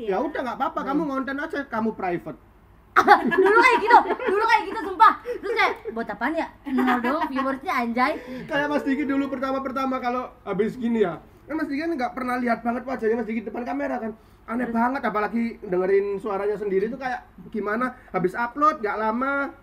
Ya udah nggak apa-apa, kamu ngonten aja, kamu private. dulu kayak gitu sumpah. Terus kayak buat apaan ya? Nol dong viewersnya anjay. Kayak Mas Diki dulu pertama kalau habis gini ya. Kan Mas Diki kan nggak pernah lihat banget wajahnya Mas Diki depan kamera kan. Aneh banget, apalagi dengerin suaranya sendiri tuh kayak gimana. Habis upload nggak lama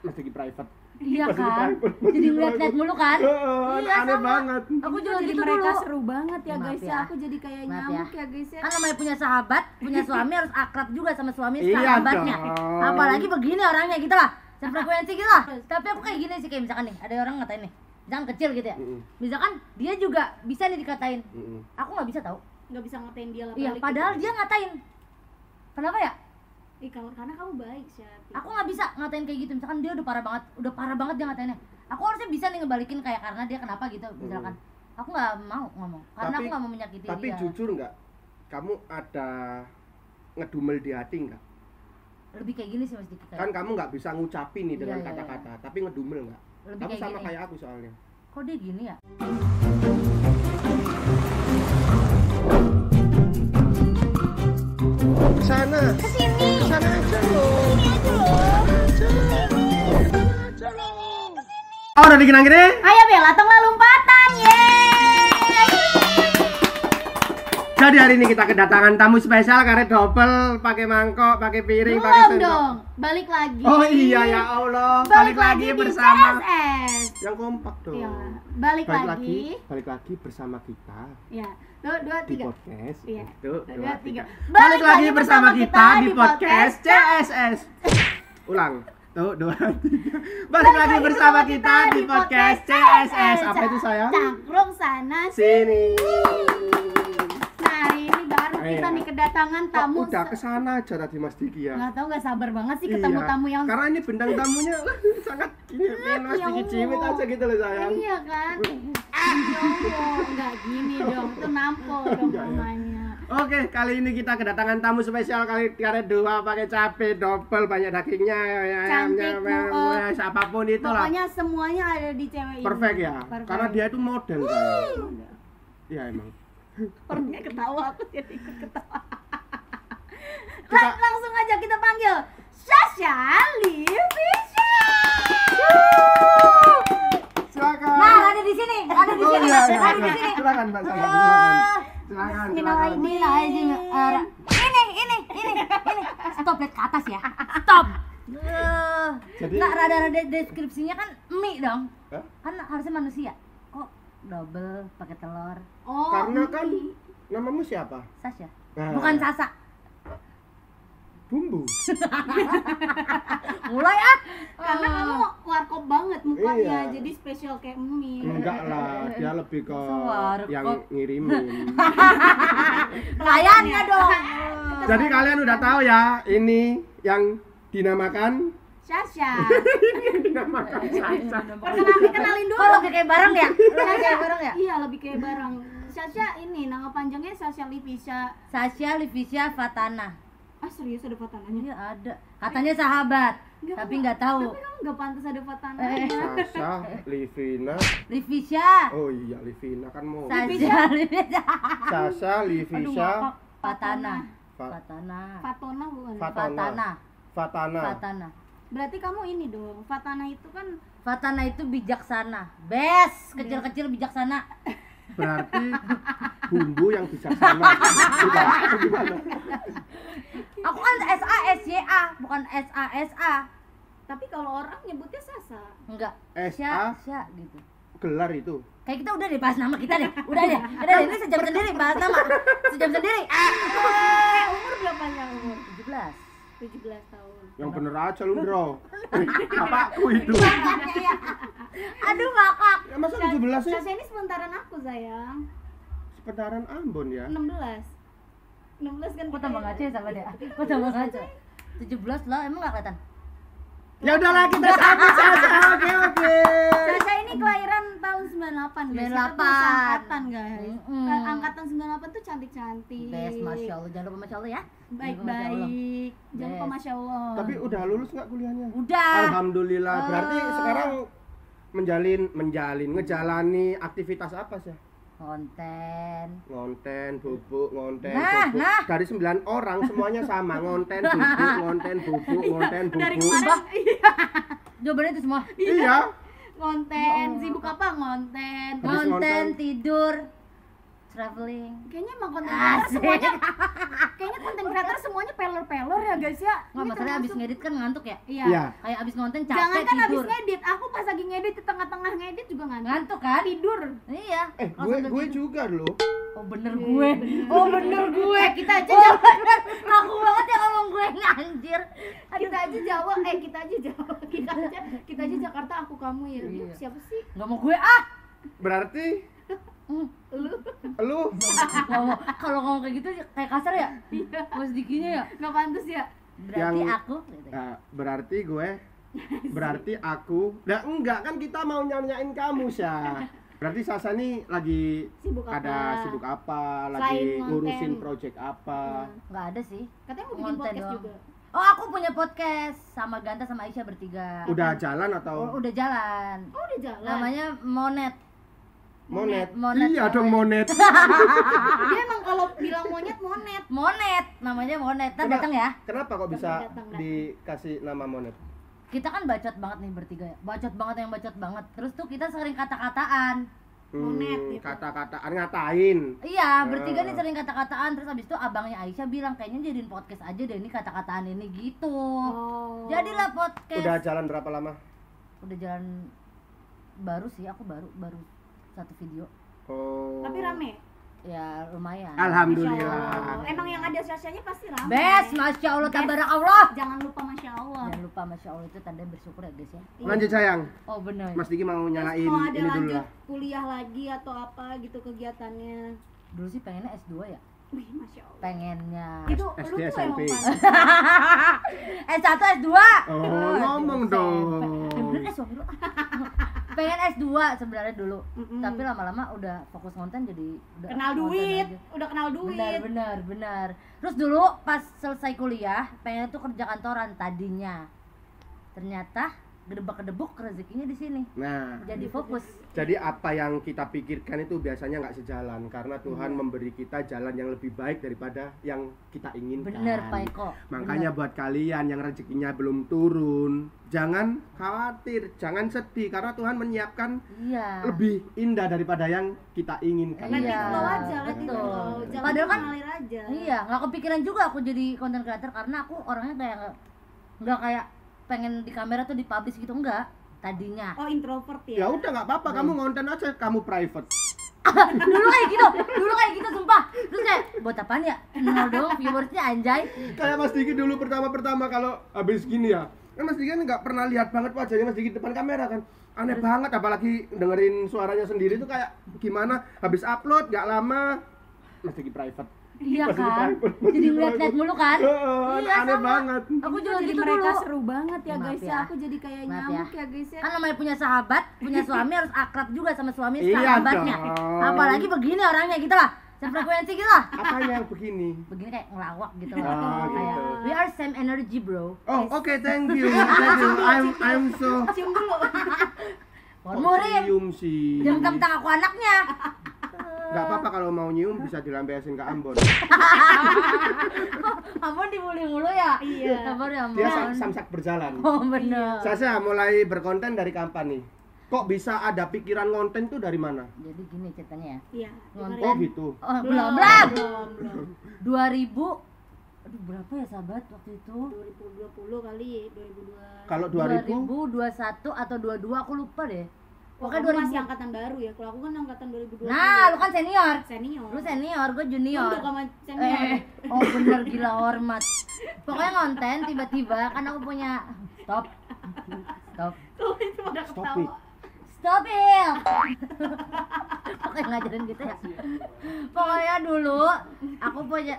Mas Diki private. Iya Mas Diki kan? private, Mas Jadi Diki ngeliat-ngeliat private. mulu kan? Iya, aneh sama. banget. Aku juga jadi gitu mereka dulu. seru banget ya Maaf guys ya. ya. Aku jadi kayak Maaf nyamuk ya guys ya. Kan namanya punya sahabat, punya suami harus akrab juga sama suami Iya sahabatnya. dong. Apalagi begini orangnya gitu lah, sefrekuensi gitu lah. Tapi aku kayak gini sih, kayak misalkan nih, ada orang ngatain nih, misalkan kecil gitu ya. Misalkan dia juga bisa nih dikatain. Aku nggak bisa tahu. Nggak bisa ngatain dia lah. Iya, balik padahal gitu. dia ngatain. Kenapa ya? Karena kamu baik sih. Aku nggak bisa ngatain kayak gitu. Misalkan dia udah parah banget dia ngatainnya. Aku harusnya bisa nih ngebalikin kayak karena dia kenapa gitu. Misalkan aku nggak mau ngomong karena aku nggak mau menyakiti tapi dia. jujur nggak, kamu ada ngedumel di hati nggak? Lebih kayak gini sih Mas Diki. Kan kamu nggak bisa ngucapin nih dengan Iya, iya, kata-kata, tapi ngedumel nggak? Lebih Kamu kayak sama gini. kayak aku soalnya. Kok dia gini ya? Kesana. Kesini. Kesana aja loh. Oh, udah bikin akhirnya? Ayo Bella, tong lompatan. Yeay. Jadi hari ini kita kedatangan tamu spesial, karet double, pakai mangkok, pakai piring, pakai Belum sendok. dong. Balik lagi. Oh iya ya Allah, Balik lagi di bersama CSS. yang kompak dong. Iya. Balik lagi. Balik lagi bersama kita Ya. Dua, di tiga. podcast. Iya. Itu, Dua, tiga. Balik lagi bersama kita di podcast CSS. Ulang. Tuh, 2, 3. Balik lagi bersama kita di podcast CSS. Apa itu saya? Cangkruk sana Sini. Nah, hari ini baru kita Iya. nih kedatangan tamu. Udah kesana aja tadi Mas Diki ya. Nggak tahu, nggak sabar banget sih ketemu Iya. tamu yang Karena ini bintang tamunya sangat ini Mas Ya Diki Allah. cimit aja gitu loh sayang. iya kan. Nyongko, nggak gini dong, itu nampol dong Enggak ya. namanya. Oke, kali ini kita kedatangan tamu spesial kali karet 2 pakai cabai double, banyak dagingnya, Cantik, apapun itu lah. Pokoknya semuanya ada di cewek ini. Perfect ya. Perfect. Karena dia itu model kan. Iya emang. Perutnya ketawa, aku jadi ikut ketawa. Kita- Langsung aja kita panggil Sasha Livisha. Silakan. Nah, ada di sini, ada di Oh sini, iya, iya, ada di iya. sini. Silakan Mbak Sayang, silakan. Silakan. Bismillahirrahmanirrahim. Ini. Stop, lihat ke atas ya. Stop. Jadi- Nggak, rada-rada deskripsinya kan mie dong. Hah? Kan harusnya manusia. Kok double pakai telur? Oh, Karena kan namamu siapa? Sasha. Nah. Bukan Sasa. Bumbu. Mulai ah. karena kamu warkop banget mukanya, Iya. jadi spesial kayak mie. Enggak lah, dia lebih ke Suara yang kok. ngirimin. Pelayannya dong. Jadi kalian udah tahu ya, ini yang dinamakan Sasha. dinamakan Sasha. Kenalin dulu. Kalau kayak bareng ya? Lo kayak bareng ya? Iya, lebih kayak barang. Sasha ini nama panjangnya Sasha Livisha. Sasha Livisha Fatana. Ah, serius ada fatananya? Iya ada. Katanya sahabat, Nggak, tapi nggak tahu. Tapi kamu nggak pantas ada fatananya. Sasha, Livina. Livisha. Oh iya, Livina kan mau. Sasha Livisha. Sasha, Livisha, Fatana. Fa- Fatana. Fatona bukan? Fatana. Fatana. Fatana. Berarti kamu ini dong. Fatana itu kan Fatana itu bijaksana. Best, kecil-kecil bijaksana. Berarti bumbu yang bijaksana. Gimana? Aku kan SASYA, bukan SASA. tapi kalau orang nyebutnya Sasa. Enggak. SA? Sya gitu. Gelar itu. Kayak kita udah deh bahas nama kita deh. Udah deh. Ini sejam sendiri bahas nama. Sejam sendiri. Umur berapa ya umur? 17. 17 tahun. Yang bener aja lu, Bro. Apa aku itu? Aduh ngakak. Ya masa 17 sih? Sasa ini sementaran aku sayang. Seputaran Ambon ya. 16. 16 kan Kok kita tambah ya. ngaco ya sama dia? Kok tambah ngaco? 17 lah, emang gak kelihatan? Ya udahlah kita sampai Sasa. Oke. Sasa ini kelahiran tahun 98 guys. Kita 98. tuh seangkatan guys. Mm-mm. Angkatan 98 tuh cantik-cantik. Best, Masya Allah. Jangan lupa Masya Allah ya. Baik-baik. Jangan lupa Best. Masya Allah. Tapi udah lulus nggak kuliahnya? Udah. Alhamdulillah. Berarti sekarang ngejalani aktivitas apa sih? Ngonten, bubuk, ngonten, Nah, bubuk. nah. Dari 9 orang semuanya sama, ngonten, bubuk, ngonten, Dari bubuk. kemarin jawabannya itu semua. Iya. ngonten, sibuk apa ngonten. Habis ngonten. Ngonten, tidur, traveling. Kayaknya emang konten creator Asik. semuanya kayaknya konten creator semuanya pelor-pelor ya guys ya. Nggak, Ini masalahnya abis termasuk- ngedit kan ngantuk ya. Iya. Iya. Kayak abis ngonten capek Jangan kan abis tidur. ngedit, aku pas lagi ngedit di tengah-tengah ngedit juga ngantuk. Ngantuk kan? Tidur. Iya. Kalau Gue sambil tidur. juga loh. Oh bener gue. Oh bener gue. Kita aja Oh bener. Aku banget ya ngomong gue ini anjir. kita aja Jawa, kita aja Jakarta, aku kamu ya. Iya. Siapa sih? Nggak mau gue ah. Berarti Lu? lu Nggak mau. Kalau ngomong kayak gitu kayak kasar ya. Iya. Mas dikinya ya. Nggak pantas ya? Berarti Yang- aku. Gitu. berarti aku. Nah, enggak kan kita mau nyanyain kamu, Syah. Berarti Sasa nih lagi Sibuk apa? ada sibuk apa, Selain lagi ngonten. ngurusin project apa. Nggak ada sih. Katanya mau bikin Ngonten podcast doang. juga. Oh aku punya podcast sama Ganta sama Aisyah bertiga. Udah jalan Oh, atau udah jalan. Oh udah jalan. Namanya Monet. monet? Monet. Iya dong monet. Dia emang kalau bilang monyet monet. Monet, namanya Monet. Ntar datang ya. Kenapa kok bisa Datang. dikasih nama monet? Kita kan bacot banget nih bertiga ya. Bacot banget yang bacot banget. Terus tuh kita sering kata-kataan. Monet gitu. Kata-kataan ngatain. Iya, bertiga nih sering kata-kataan. Terus abis itu abangnya Aisyah bilang kayaknya jadiin podcast aja deh ini kata-kataan ini gitu. Oh. Jadilah podcast. Udah jalan berapa lama? Udah jalan baru sih, aku baru satu video. Oh. Tapi rame. Ya lumayan. Masya Alhamdulillah. Allah. Emang yang ada Syashanya pasti rame. Best, Masya Allah, tabarakallah. Jangan lupa Masya Allah. Jangan lupa Masya Allah itu tanda bersyukur ya guys ya. Lanjut sayang. Oh benar. Mas Diki mau Terus nyalain mau ada ini dulu lanjut lah. kuliah lagi atau apa gitu kegiatannya. Dulu sih pengennya S2 ya. Wih, Masya Allah. Pengennya. Itu SD, lu tuh SMP. emang S1 S2. Oh, ngomong dong. Bener S2 dulu. Pengen S2 sebenarnya dulu. Tapi lama-lama udah fokus konten jadi udah kenal konten duit, aja. udah kenal duit. Benar. Terus dulu pas selesai kuliah pengen tuh kerja kantoran tadinya. Ternyata gedebak-gedebuk rezekinya di sini. Nah, Jadi fokus. jadi apa yang kita pikirkan itu biasanya nggak sejalan karena Iya. Tuhan memberi kita jalan yang lebih baik daripada yang kita inginkan. Bener Pak Eko. Makanya buat kalian yang rezekinya belum turun, jangan khawatir, jangan sedih karena Tuhan menyiapkan Iya. lebih indah daripada yang kita inginkan. Let Iya, it flow aja, let it betul. flow. Jangan Padahal kan- mengalir aja. Iya, nggak kepikiran juga aku jadi content creator karena aku orangnya kayak nggak kayak pengen di kamera tuh dipublish gitu enggak tadinya. Oh, introvert Ya ya. udah nggak apa-apa, kamu ngonten aja, kamu private. dulu kayak gitu sumpah. Terus kayak buat apaan ya? Nol dong viewersnya anjay. Kayak Mas Diki dulu pertama kalau habis gini ya. Kan Mas Diki kan nggak pernah lihat banget wajahnya Mas Diki depan kamera kan. Aneh banget apalagi dengerin suaranya sendiri tuh kayak gimana habis upload nggak lama Mas Diki private. Iya Masih kan? private, masih Jadi private. ngeliat-ngeliat mulu kan? Heeh, Iya aneh sama. banget. Aku juga Jadi gitu mereka dulu. seru banget ya Maaf guys ya. ya. Aku jadi kayak Maaf nyamuk ya guys ya. Kan namanya punya sahabat, punya suami harus akrab juga sama suami Iya sahabatnya. dong. Apalagi begini orangnya gitu lah. Sefrekuensi gitu lah. Apanya yang begini? Begini kayak ngelawak gitu loh. Oh, Kayak gitu. we are same energy, bro. Oh, oke, thank you. Thank you. I'm so Cium dulu. Murim. cium sih. Jangan mentang aku anaknya. Nggak apa-apa kalau mau nyium bisa dilampiasin ke Ambon. Ambon dibully mulu ya? Iya. Sabar ya Ambon. Dia samsak berjalan. Oh bener. Sasa mulai berkonten dari kapan nih? Kok bisa ada pikiran konten tuh dari mana? Jadi gini ceritanya ya. Iya. Ngonten. Oh gitu. Oh, Belum. belum. 2000 aduh berapa ya sahabat waktu itu? 2020 kali, 2002. Kalau 2000 2021 atau 22 aku lupa deh. Pokoknya Pokoknya 2000. masih angkatan baru ya. Kalau aku kan angkatan 2020. Nah, lu kan senior. senior. Lu senior, gue junior. Lu udah sama senior. Oh bener gila hormat. Pokoknya ngonten tiba-tiba kan aku punya stop. Tuh itu pada Stop ketawa. it. Stop it. Pokoknya ngajarin gitu ya. Pokoknya dulu aku punya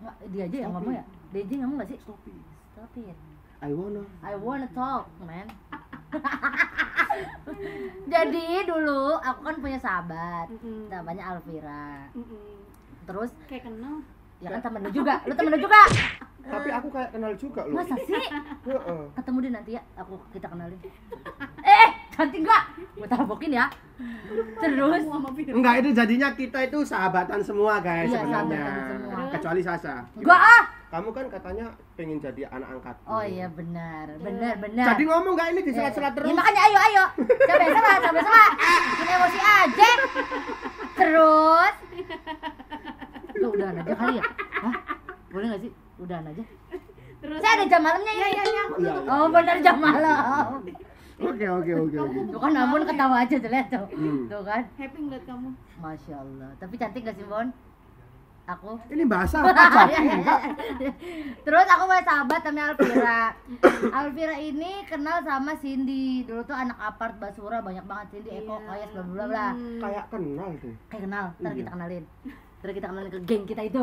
nggak, dia aja yang Stop ngomong it. ya. Dia aja yang ngomong gak sih? Stop it. Stop it. I wanna. Talk, man. Jadi dulu aku kan punya sahabat, namanya Alvira. Terus Kayak kenal. ya kan temen lu juga, lu temen lu juga. Tapi aku kayak kenal juga loh. Masa sih? Heeh. Ketemu deh nanti ya, kita kenalin. cantik nggak? Gue tabokin ya. Terus Kamu sama Firal. Enggak, itu jadinya kita itu sahabatan semua guys Iya, sebenarnya. sahabatan semua. Kecuali Sasa. gua ah. Kamu kan katanya pengen jadi anak angkat. Oh iya benar. Jadi ngomong nggak ini diselat-selat terus? Ya makanya ayo. Coba selat. Bikin emosi aja. Terus. Lu udahan aja kali ya? Hah? Boleh nggak sih? Udahan aja. Terus Saya ada jam malamnya ya. iya aku Iya, tutup. iya. Oh benar jam malam. Oke. Tuh kan namun ketawa aja tuh lihat tuh. Tuh kan. Happy ngeliat kamu. Masya Allah. Tapi cantik gak sih Bon? Aku. Ini bahasa apa cantik? Terus aku punya sahabat namanya Alvira. Alvira ini kenal sama Cindy. Dulu tuh anak apart Basura banyak banget Cindy, Eko, Koyes, bla bla bla. Kayak kenal deh. Kayak kenal, ntar Iya. kita kenalin. Ntar kita kenalin ke geng kita itu.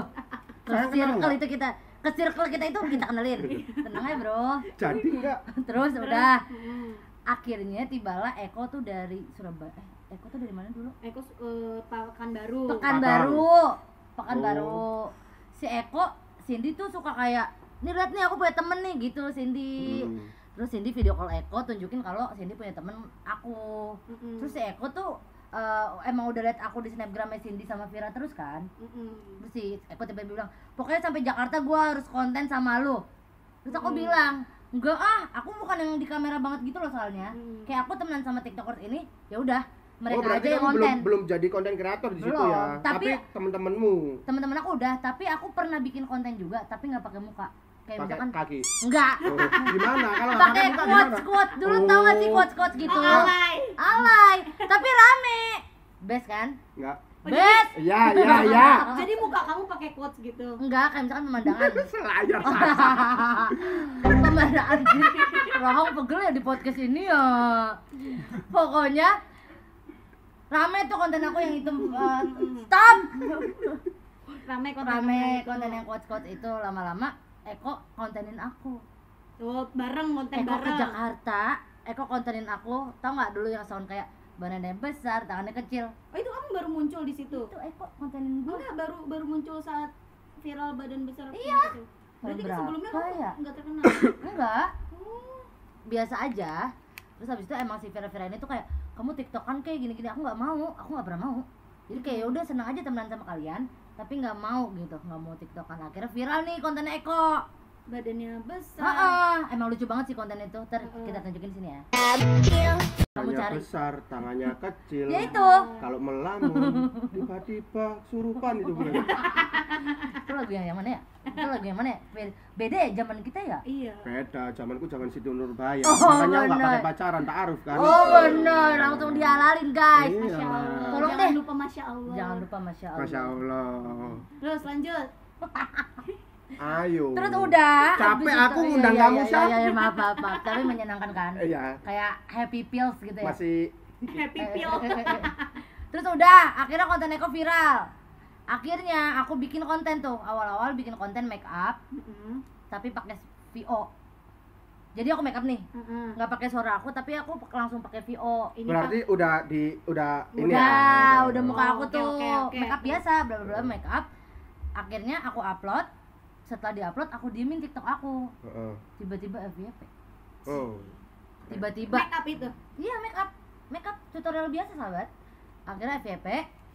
Ke Saya kenal circle nggak? itu kita. Ke circle kita itu kita kenalin. Tenang aja bro. Jadi enggak? Terus udah. Hmm. Akhirnya tibalah Eko tuh dari Surabaya. Eko tuh dari mana dulu? Eko Pekanbaru. Pekanbaru. Si Eko, Cindy tuh suka kayak, nih lihat nih aku punya temen nih gitu Cindy. Terus Cindy video call Eko tunjukin kalau Cindy punya temen aku. Terus si Eko tuh emang udah lihat aku di snapgramnya Cindy sama Vira terus kan. Terus si Eko tiba-tiba bilang, pokoknya sampai Jakarta gua harus konten sama lu. Terus aku bilang, enggak aku bukan yang di kamera banget gitu loh soalnya. Kayak aku temenan sama tiktokers ini, ya udah mereka berarti aja yang kamu konten. belum jadi konten kreator di situ Belum, ya. tapi teman-temanmu Teman-teman aku udah, tapi aku pernah bikin konten juga, tapi nggak pakai muka. Kayak pakai misalkan kaki. enggak. Oh, gimana kalau nggak Pakai muka gimana? quotes dulu tau gak sih quotes gitu. Alay. Alay, tapi rame. Best kan? Enggak. Best. Iya. Jadi muka kamu pakai quotes gitu. Enggak, kayak misalkan pemandangan. Selayar Sasa. Pemandangan. Rahang pegel ya di podcast ini ya. Pokoknya rame tuh konten aku yang itu stop. Rame Konten yang quotes itu lama-lama Eko kontenin aku. Oh, bareng konten Eko ke bareng. Jakarta, Eko kontenin aku. Tau nggak dulu yang sound kayak badannya besar, tangannya kecil. Oh, itu kamu baru muncul di situ. Itu Eko kontenin gue. Enggak, baru muncul saat viral badan besar. Iya. Gitu. Berarti Berapa sebelumnya kamu ya? enggak terkenal. Enggak, biasa aja. Terus habis itu emang si Vira-Vira ini tuh kayak, kamu tiktokan kayak gini-gini, aku nggak pernah mau. Jadi kayak udah senang aja temenan sama kalian, tapi nggak mau gitu, nggak mau tiktokan. Akhirnya viral nih kontennya Eko. Badannya besar. Emang lucu banget sih konten itu. Ntar kita tunjukin sini ya. Kamu Tangannya cari. besar, tangannya kecil. Ya itu. Kalau melamun, tiba-tiba surupan itu bukan? Itu lagu yang mana ya? Itu lagu yang mana ya? Beda ya zaman kita ya? Iya. Beda, zamanku zaman Siti Nurbaya. Oh, Makanya nggak bener. pakai pacaran, ta'aruf kan? Oh bener, langsung dihalalin guys. Iya. Masya Allah. Tolong Jangan deh. lupa Masya Allah. Jangan lupa Masya Allah. Masya Allah. Terus lanjut. Ayo. Terus udah. Capek habis aku itu- ngundang iya, kamu, iya, Syah. iya, iya, maaf. Tapi menyenangkan kan? Iya. Kayak happy pills gitu ya. Masih Happy pill. Terus udah, akhirnya konten Eko viral. Akhirnya aku bikin konten tuh, awal-awal bikin konten make up, tapi pakai VO. Jadi aku make up nih, nggak pakai suara aku, tapi aku langsung pakai VO. Ini berarti udah ini Udah, ya. udah muka aku Oke, tuh oke. make up biasa, bla bla bla make up. Akhirnya aku upload. Setelah diupload, aku diemin TikTok aku. Heeh. Tiba-tiba FYP. Oh. Tiba-tiba. make up itu. Iya make up tutorial biasa sahabat. Akhirnya FYP.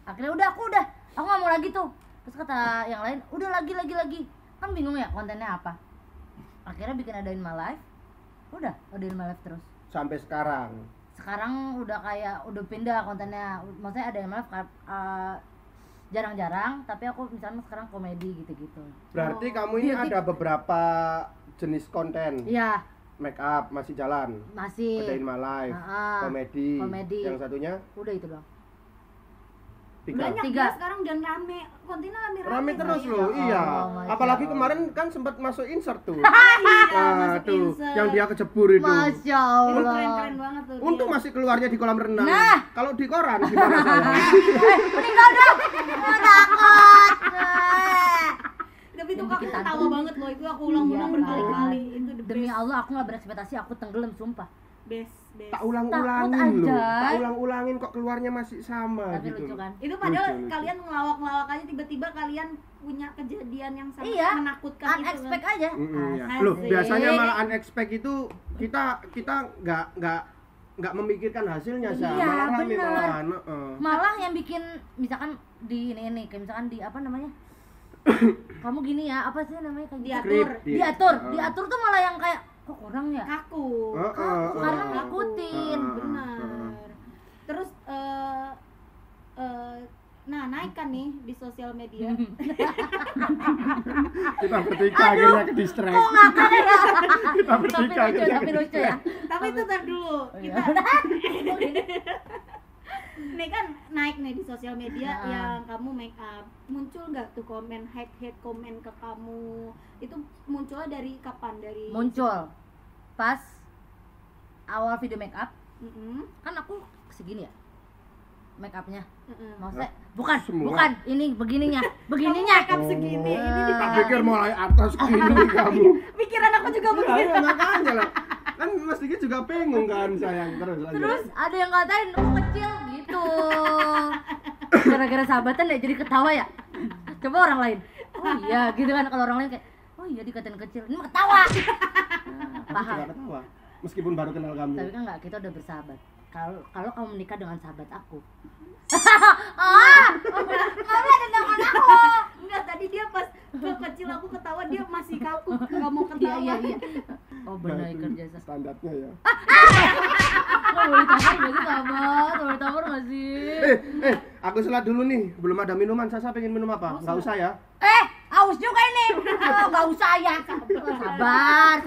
Akhirnya aku nggak mau lagi tuh. Terus kata yang lain, udah lagi. Kan bingung ya kontennya apa. Akhirnya bikin Adain My Life. Udah, Adain My Life terus. Sampai sekarang. Sekarang udah kayak udah pindah kontennya. Maksudnya Adain My Life jarang-jarang, tapi aku misalnya sekarang komedi gitu-gitu. Berarti kamu ini Beauty. ada beberapa jenis konten. Iya, Make up masih jalan. masih. Adain My Life. Komedi. Komedi. Yang satunya Udah itu doang. 3. Banyak Tiga. ya sekarang dan rame. Kontennya Rame terus Mas. loh, iya. Masya Apalagi Allah. kemarin kan sempat masuk insert tuh. Iya, masuk tuh, insert. yang dia kejebur itu. Masya Itu Allah. keren-keren banget tuh. Untung dia. masih keluarnya di kolam renang. Nah. Kalau di koran gimana saya? Meninggal dong. Takut. Tapi itu Yang aku bikin ketawa tantrum. banget loh. Itu aku ulang-ulang Iya, berkali-kali. Itu the Demi best. Allah aku nggak berekspektasi, aku tenggelam sumpah. Best. Tak ulang-ulangin Takut loh. aja. Tak ulang-ulangin kok keluarnya masih sama Tapi gitu. lucu kan? Itu padahal Lucu. kalian ngelawak-ngelawak aja tiba-tiba kalian punya kejadian yang sangat Iya, menakutkan itu kan. Unexpected aja. Iya. Asik. Loh, biasanya malah unexpected itu kita nggak nggak memikirkan hasilnya sih, Iya, malah rame bener. malahan. Malah yang bikin misalkan di ini kayak misalkan di apa namanya? Kamu gini ya, apa sih namanya kayak gitu? Diatur. Diatur tuh malah yang kayak kok kurang ya? Kaku. Karena Kaku. ngikutin. Benar. Terus nah naik kan nih di sosial media. Kita bertiga akhirnya ke distract. Kok ngakak ya? Kita bertiga akhirnya Tapi lucu ya. Tapi itu tar dulu. Iya. Nih kan naik nih di sosial media Nah. yang kamu make up. Muncul nggak tuh komen hate komen ke kamu? Itu munculnya dari kapan? Dari Muncul pas awal video make up, Mm-mm. kan aku segini ya make upnya. Mm-mm. Maksudnya Semua. bukan ini begininya Make up segini, ini di Tak pikir mulai atas gini kamu. pikiran aku juga Iya, begitu. iya, makanya lah. Kan Mas Diki juga bingung kan sayang terus lanjut. Terus ada yang ngatain aku kecil gitu. Gara-gara sahabatan ya jadi ketawa ya. Coba orang lain. Oh iya gitu kan, kalau orang lain kayak oh iya dikatain kecil. Ini mah ketawa. Nah, Aku paham. juga ketawa. Meskipun baru kenal kamu. Tapi kan enggak, kita udah bersahabat. Kalau kamu menikah dengan sahabat aku. Kamu ada dengan aku. Enggak, tadi dia pas kecil aku ketawa dia masih kaku, nggak mau ketawa. Iya. Oh benar Nah, itu kerja sama. standarnya ya. Oh, boleh tampar nggak sih sahabat? Boleh tampar nggak sih? Aku sholat dulu nih. Belum ada minuman. Sasa pengen minum apa? Enggak usah ya. Aus juga ini. Oh, nggak usah ya. Sabar.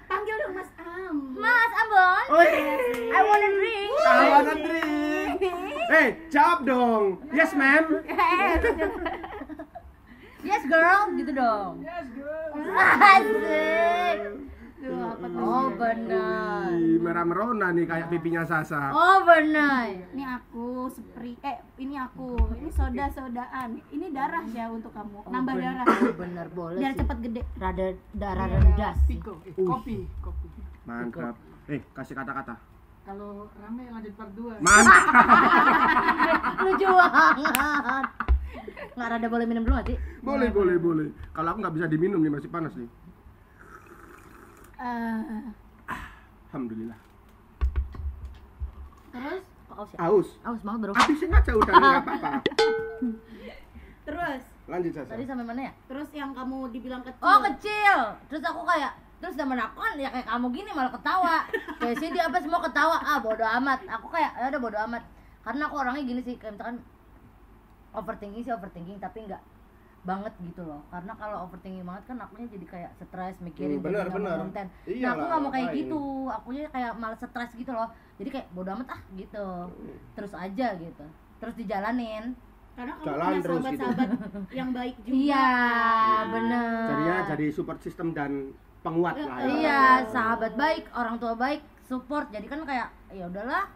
Panggil dong Mas Am. Mas Ambon, Oi. I wanna drink. I wanna drink. Jawab dong. Yes, ma'am. Yes girl, gitu dong. Yes, girl. Asik. Tuh, apa tuh? Oh benar. Merah merona nih kayak pipinya Sasa. Oh benar. Ini aku ini aku. Ini soda-sodaan. Ini darah ya untuk kamu. Nambah darah. Oh benar boleh Biar sih. cepet gede. Rada darah rendah sih. Kopi. Mantap. Kasih kata-kata. Kalau rame lanjut part 2. Mantap. Lucu banget. Nggak rada boleh minum dulu nggak sih? Boleh. Kalau aku nggak bisa diminum nih, masih panas nih. Alhamdulillah. Terus Kok aus ya? Aus. Aus banget bro. Habisin aja udah nggak apa-apa. terus Lanjut Sasa. Tadi sampai mana ya? terus yang kamu dibilang kecil. Oh kecil. Terus aku kayak terus temen aku kan ya kayak kamu gini malah ketawa. Kayak sih dia apa semua ketawa. Bodo amat. Aku kayak ya udah bodo amat. Karena aku orangnya gini sih kayak misalkan overthinking tapi enggak banget gitu loh. Karena kalau overthinking banget kan akunya jadi kayak stres mikirin Bener, jadi nggak mau bener. konten. Iyalah, Nah aku nggak mau kayak ngapain. gitu. Akunya kayak malah stres gitu loh. Jadi kayak bodo amat gitu. Terus aja gitu. Terus dijalanin. Karena kamu Jalan punya terus gitu. sahabat-sahabat yang baik juga. Iya bener. Jadinya jadi support system dan penguat lah. ya. Iya, sahabat baik, orang tua baik, support. Jadi kan kayak ya udahlah.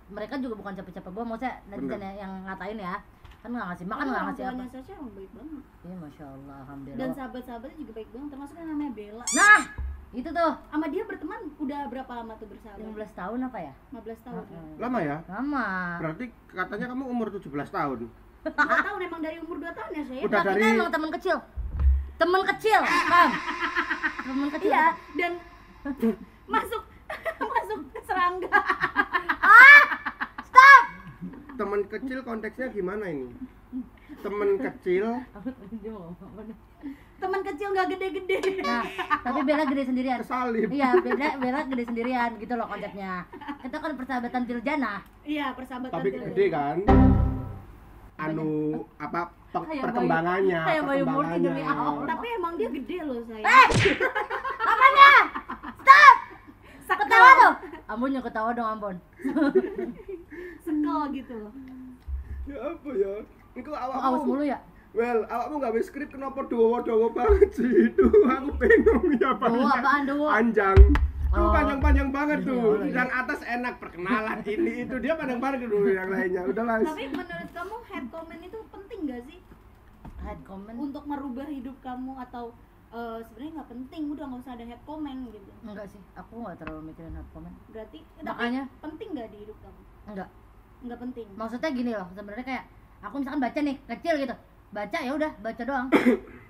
Mereka juga bukan capek-capek gua, maksudnya netizen yang ngatain ya. Kan nggak ngasih makan, nggak ngasih apa. Tuanya Sasha emang baik banget. Iya, masya Allah, alhamdulillah. Dan sahabat-sahabatnya juga baik banget, termasuk yang namanya Bella. Nah, itu tuh Sama dia berteman udah berapa lama tuh bersahabat? 15 tahun apa ya? 15 tahun. Lama ya? Lama. Berarti katanya kamu umur 17 tahun. Nggak tahu emang dari umur 2 tahun ya saya. Udah Nah, kita dari- emang teman kecil. Teman kecil, paham? Teman kecil. Iya, dan masuk serangga. Temen kecil konteksnya gimana ini? Temen kecil Dia mau ngomong apa nih? Teman kecil nggak gede-gede. Nah, tapi Bella gede sendirian. kesalip. Iya, Bella gede sendirian gitu loh konsepnya. Kita kan persahabatan Tiljana. Iya, persahabatan. Tapi dia. gede kan? Apa Kayak perkembangannya? Bayu- kayak Bayu Murti demi Allah. Tapi emang dia gede loh saya. Apanya? Stop! Ketawa tuh. Ambon yang ketawa dong Ambon. Sekel gitu. Ya apa ya? Iku Kok awas awakmu. mulu ya? Well, awakmu gawe skrip kenapa dawa-dawa banget sih? Itu aku bingung ya Dawa apaan, dawa? Panjang. Itu Oh. panjang-panjang banget tuh. Oh, iya. Yang atas enak perkenalan ini itu dia panjang banget dulu yang lainnya. Udahlah. Tapi menurut kamu head comment itu penting gak sih Head comment? untuk merubah hidup kamu atau sebenarnya nggak penting, udah nggak usah ada head comment gitu. Enggak sih, aku nggak terlalu mikirin head comment. Berarti Makanya- tapi penting nggak di hidup kamu? Enggak. Nggak penting. Maksudnya gini loh, sebenarnya kayak aku misalkan baca nih kecil gitu, baca ya udah baca doang.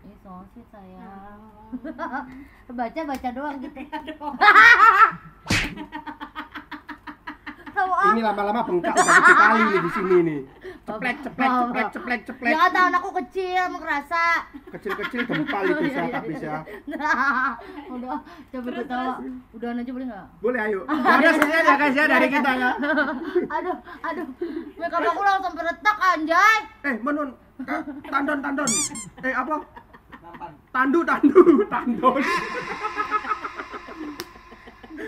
Ih so sweet sayang. baca doang gitu. Ini lama-lama bengkak udah kecil kali nih di sini nih. Ceplek. Ya kata anakku kecil, mau kerasa. Kecil-kecil gempal itu saya tak bisa. Nah, udah coba ketawa. Udahan aja boleh nggak? Boleh ayo. Ada sekian ya guys ya dari kita ya. Aduh, makeup aku langsung beretak anjay. Menun. Tandon. Apa? Tandon.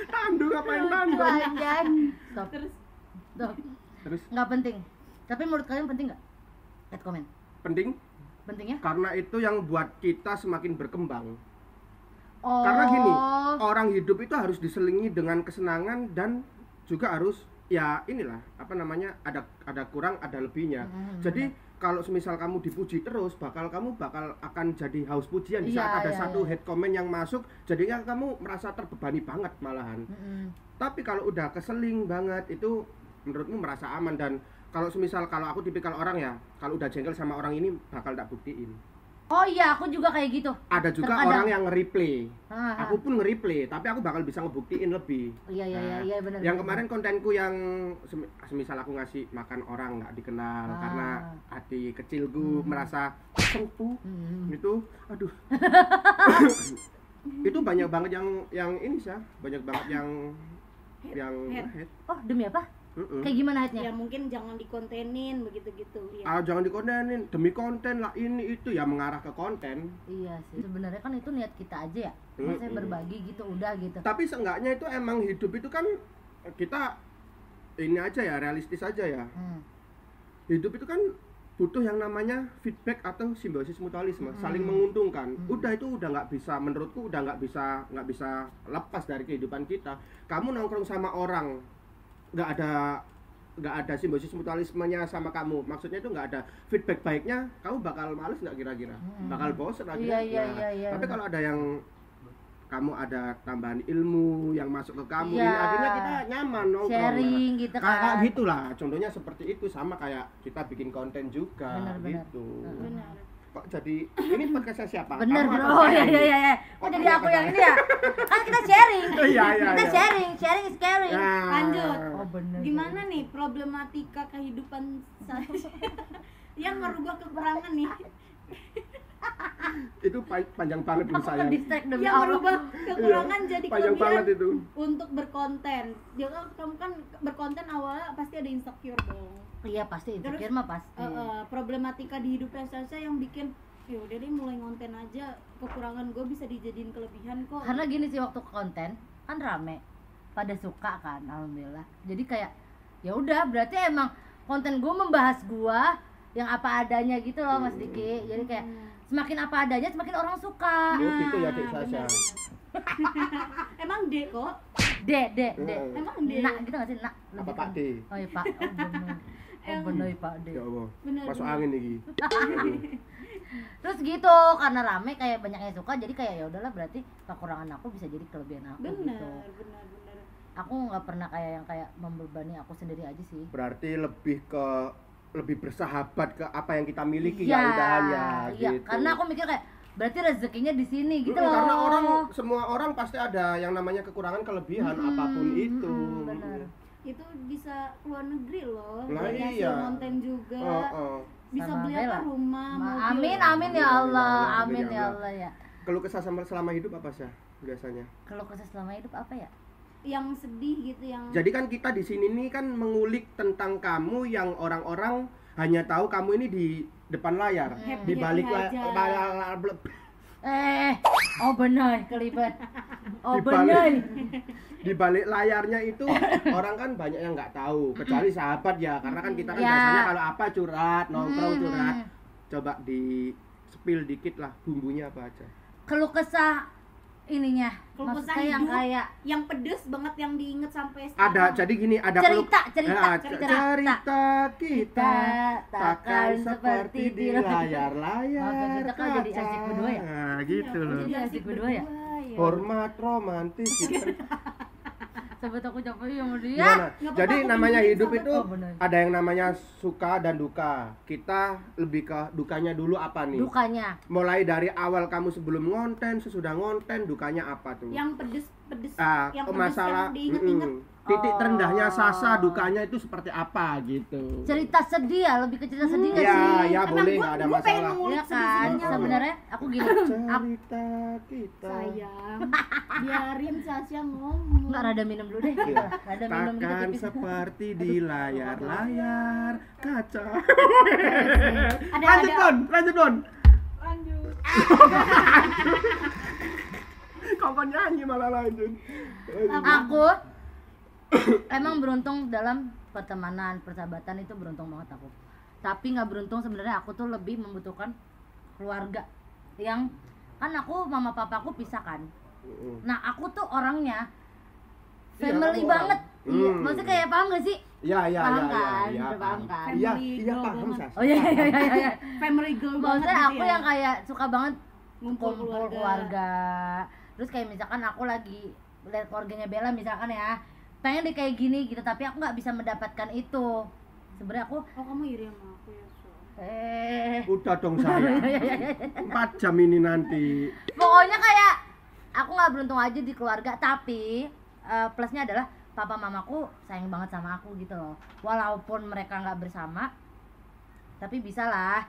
Tandu ngapain tandon? Anjay. Stop. Terus Nggak penting. Tapi menurut kalian penting nggak? Head comment. penting Pentingnya? karena itu yang buat kita semakin berkembang. Oh. Karena gini, orang hidup itu harus diselingi dengan kesenangan dan juga harus ya inilah apa namanya ada kurang ada lebihnya. Jadi kalau semisal kamu dipuji terus kamu bakal akan jadi haus pujian di saat ada satu head comment yang masuk, jadinya kamu merasa terbebani banget malahan. Tapi kalau udah keseling banget itu menurutmu merasa aman. Dan kalau semisal kalau aku tipikal orang ya, kalau udah jengkel sama orang ini bakal tak buktiin. Oh iya, aku juga kayak gitu. Ada juga Terkadang orang yang nge-replay. Ah. Aku pun nge-replay, tapi aku bakal bisa ngebuktiin lebih. Iya benar. Yang kemarin kontenku yang semisal aku ngasih makan orang nggak dikenal karena hati kecilku merasa sempu itu, aduh. Itu banyak banget yang ini sih, banyak banget yang head. Oh, demi apa? Kayak gimana headnya? Ya mungkin jangan dikontenin begitu-gitu ya. Jangan dikontenin demi konten lah ini itu ya mengarah ke konten. Iya sih, sebenarnya kan itu niat kita aja ya. Maksudnya berbagi gitu udah gitu. Tapi seenggaknya itu emang hidup itu kan kita ini aja ya, realistis aja ya. Hidup itu kan butuh yang namanya feedback atau simbiosis mutualisme, saling menguntungkan. Udah itu udah nggak bisa, menurutku udah nggak bisa lepas dari kehidupan kita. Kamu nongkrong sama orang nggak ada simbiosis mutualismenya sama kamu, maksudnya itu nggak ada feedback baiknya, kamu bakal males nggak kira-kira? Bakal bosen akhirnya. Iya. Tapi kalau ada yang kamu ada tambahan ilmu yang masuk ke kamu, ini akhirnya kita nyaman nongkrong. Sharing gitu kan. Kayak gitulah, contohnya seperti itu, sama kayak kita bikin konten juga. Benar. Gitu. Benar. Kok jadi ini podcastnya siapa? Bener. Kamu atau Oh saya ini? iya. Kok jadi aku yang ini ya? Kan kita sharing. Iya. Kita sharing is caring. Nah, Lanjut. Oh bener. Gimana nih problematika kehidupan saya yang merubah kekurangan nih? itu panjang banget menurut saya. Distract demi Yang Allah. merubah kekurangan jadi Panjang kelebihan banget itu. untuk berkonten. Jadi kamu kan berkonten awalnya pasti ada insecure dong. Iya pasti insecure mah pasti. Problematika di hidupnya saya yang bikin ya udah deh mulai ngonten aja, kekurangan gue bisa dijadiin kelebihan kok. Karena gini sih, waktu konten kan rame, pada suka kan, alhamdulillah. Jadi kayak ya udah berarti emang konten gue membahas gue yang apa adanya gitu loh Mas Diki. Jadi kayak semakin apa adanya semakin orang suka. Oh gitu ya Dek Sasha. Emang D kok? D. Emang D? Nak gitu gak sih? Nak. Apa Pak D? Oh iya Pak. Oh bener Pak D. Ya Allah. Bener, Masuk bener. angin nih. Terus gitu, karena rame kayak banyak yang suka, jadi kayak ya udahlah berarti kekurangan aku bisa jadi kelebihan aku Bener. gitu. Aku nggak pernah kayak membebani aku sendiri aja sih. Berarti lebih bersahabat ke apa yang kita miliki ya udahan ya Iya, gitu. karena aku mikir kayak berarti rezekinya di sini gitu loh. Karena semua orang pasti ada yang namanya kekurangan kelebihan apapun itu. Benar. Itu bisa keluar negeri loh. Nah, dari hasil iya. konten juga. Bisa Sama beli Bella. apa rumah, mobil. Amin ya Allah, Amin amin ya ya Allah. Allah ya. Keluh kesah selama hidup apa sih biasanya? Kalau kesah selama hidup apa ya? Yang sedih gitu, yang Jadi kan kita di sini nih kan mengulik tentang kamu yang orang-orang hanya tahu kamu ini di depan layar, di balik layar. Oh benar kelibet. Oh Di balik- benar. Di balik layarnya itu orang kan banyak yang nggak tahu, kecuali sahabat ya, karena kan kita kan Ya. biasanya kalau apa curhat, nongkrong curhat. Coba di spill dikit lah bumbunya apa aja. Keluh kesah ininya, Keluh kesah maksudnya yang hidup. kayak yang pedes banget yang diinget sampai Ada, sekarang. jadi gini, ada cerita cerita kita takkan seperti di layar-layar Maafin kita kan jadi kaca. asik berdua ya? Nah, gitu loh. Jadi asik berdua ya? Hormat romantis gitu. Sebut aku capek sama dia. Gimana? apa-apa, Jadi aku namanya pinjemin hidup sama itu Oh, bener. ada yang namanya suka dan duka. Kita lebih ke dukanya dulu apa nih? Dukanya. Mulai dari awal kamu sebelum ngonten, sesudah ngonten, dukanya apa tuh? Yang pedes Ah, yang pedes masalah yang diinget-inget titik Oh. terendahnya Sasa, dukanya itu seperti apa gitu. Cerita sedih ya, lebih ke cerita sedih nggak Iya, sih? ya boleh, nggak ada Gua pengen masalah. mengulik Iya kan, sedih-sedihnya. sebenarnya aku gini, Cerita kita. Sayang, biarin Sasha ngomong. nggak rada minum dulu deh, gitu Iya. lah. Rada minum gitu Takkan tipis. seperti di layar-layar kaca. Ada Lanjut Don. lanjut. Kau nyanyi malah lanjut. Aku emang beruntung dalam pertemanan, persahabatan itu beruntung banget aku. Tapi nggak beruntung sebenarnya, aku tuh lebih membutuhkan keluarga yang kan aku mama papaku pisah kan. Nah aku tuh orangnya Iya, family kamu banget. orang. Iya, maksudnya kayak paham gak sih? Iya, Paham kan? Udah paham kan? Iya, Family iya girl paham banget. Sas. Oh iya iya iya iya. Family girl banget Maksudnya gitu aku ya. yang kayak suka banget Ngumpul kumpul keluarga. Terus kayak misalkan aku lagi lihat keluarganya Bella misalkan ya, pengen deh kayak gini gitu, tapi aku nggak bisa mendapatkan itu. Sebenarnya aku Oh, kamu iri sama aku ya, So. Udah dong saya. 4 jam ini nanti. Pokoknya kayak aku nggak beruntung aja di keluarga, tapi plusnya adalah papa mamaku sayang banget sama aku gitu loh. Walaupun mereka nggak bersama, tapi bisalah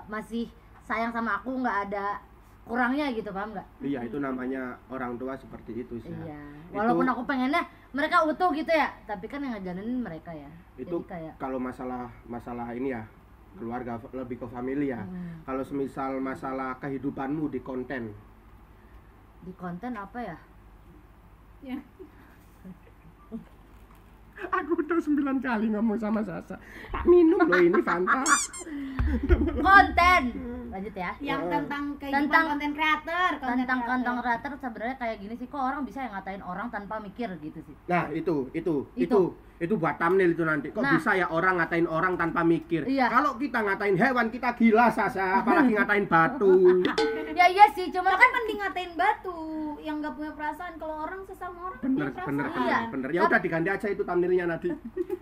masih sayang sama aku, nggak ada kurangnya gitu, paham nggak? Iya, itu namanya orang tua seperti itu sih. Iya. Walaupun aku pengennya mereka utuh gitu ya, tapi kan yang ngejalanin mereka ya. Itu Jadi kayak kalau masalah ini ya, keluarga lebih ke family ya. Kalau semisal masalah kehidupanmu di konten, di konten apa ya? Ya. aku udah 9 kali ngomong sama Sasa. Tak minum loh ini Fanta. Konten. Lanjut ya. Yang tentang kehidupan Tentang- konten kreator, Tentang kantong rater sebenarnya kayak gini sih, kok orang bisa yang ngatain orang tanpa mikir gitu sih. Nah, itu buat thumbnail itu nanti. Kok Nah. bisa ya orang ngatain orang tanpa mikir? Iya. Kalau kita ngatain hewan, kita gila Sasa, apalagi ngatain batu. Ya iya sih, cuma Kan kan mending ngatain batu yang nggak punya perasaan. Kalau orang sesama orang Bener, punya bener, perasaan. Iya. bener. Ya udah diganti aja itu thumbnailnya nanti.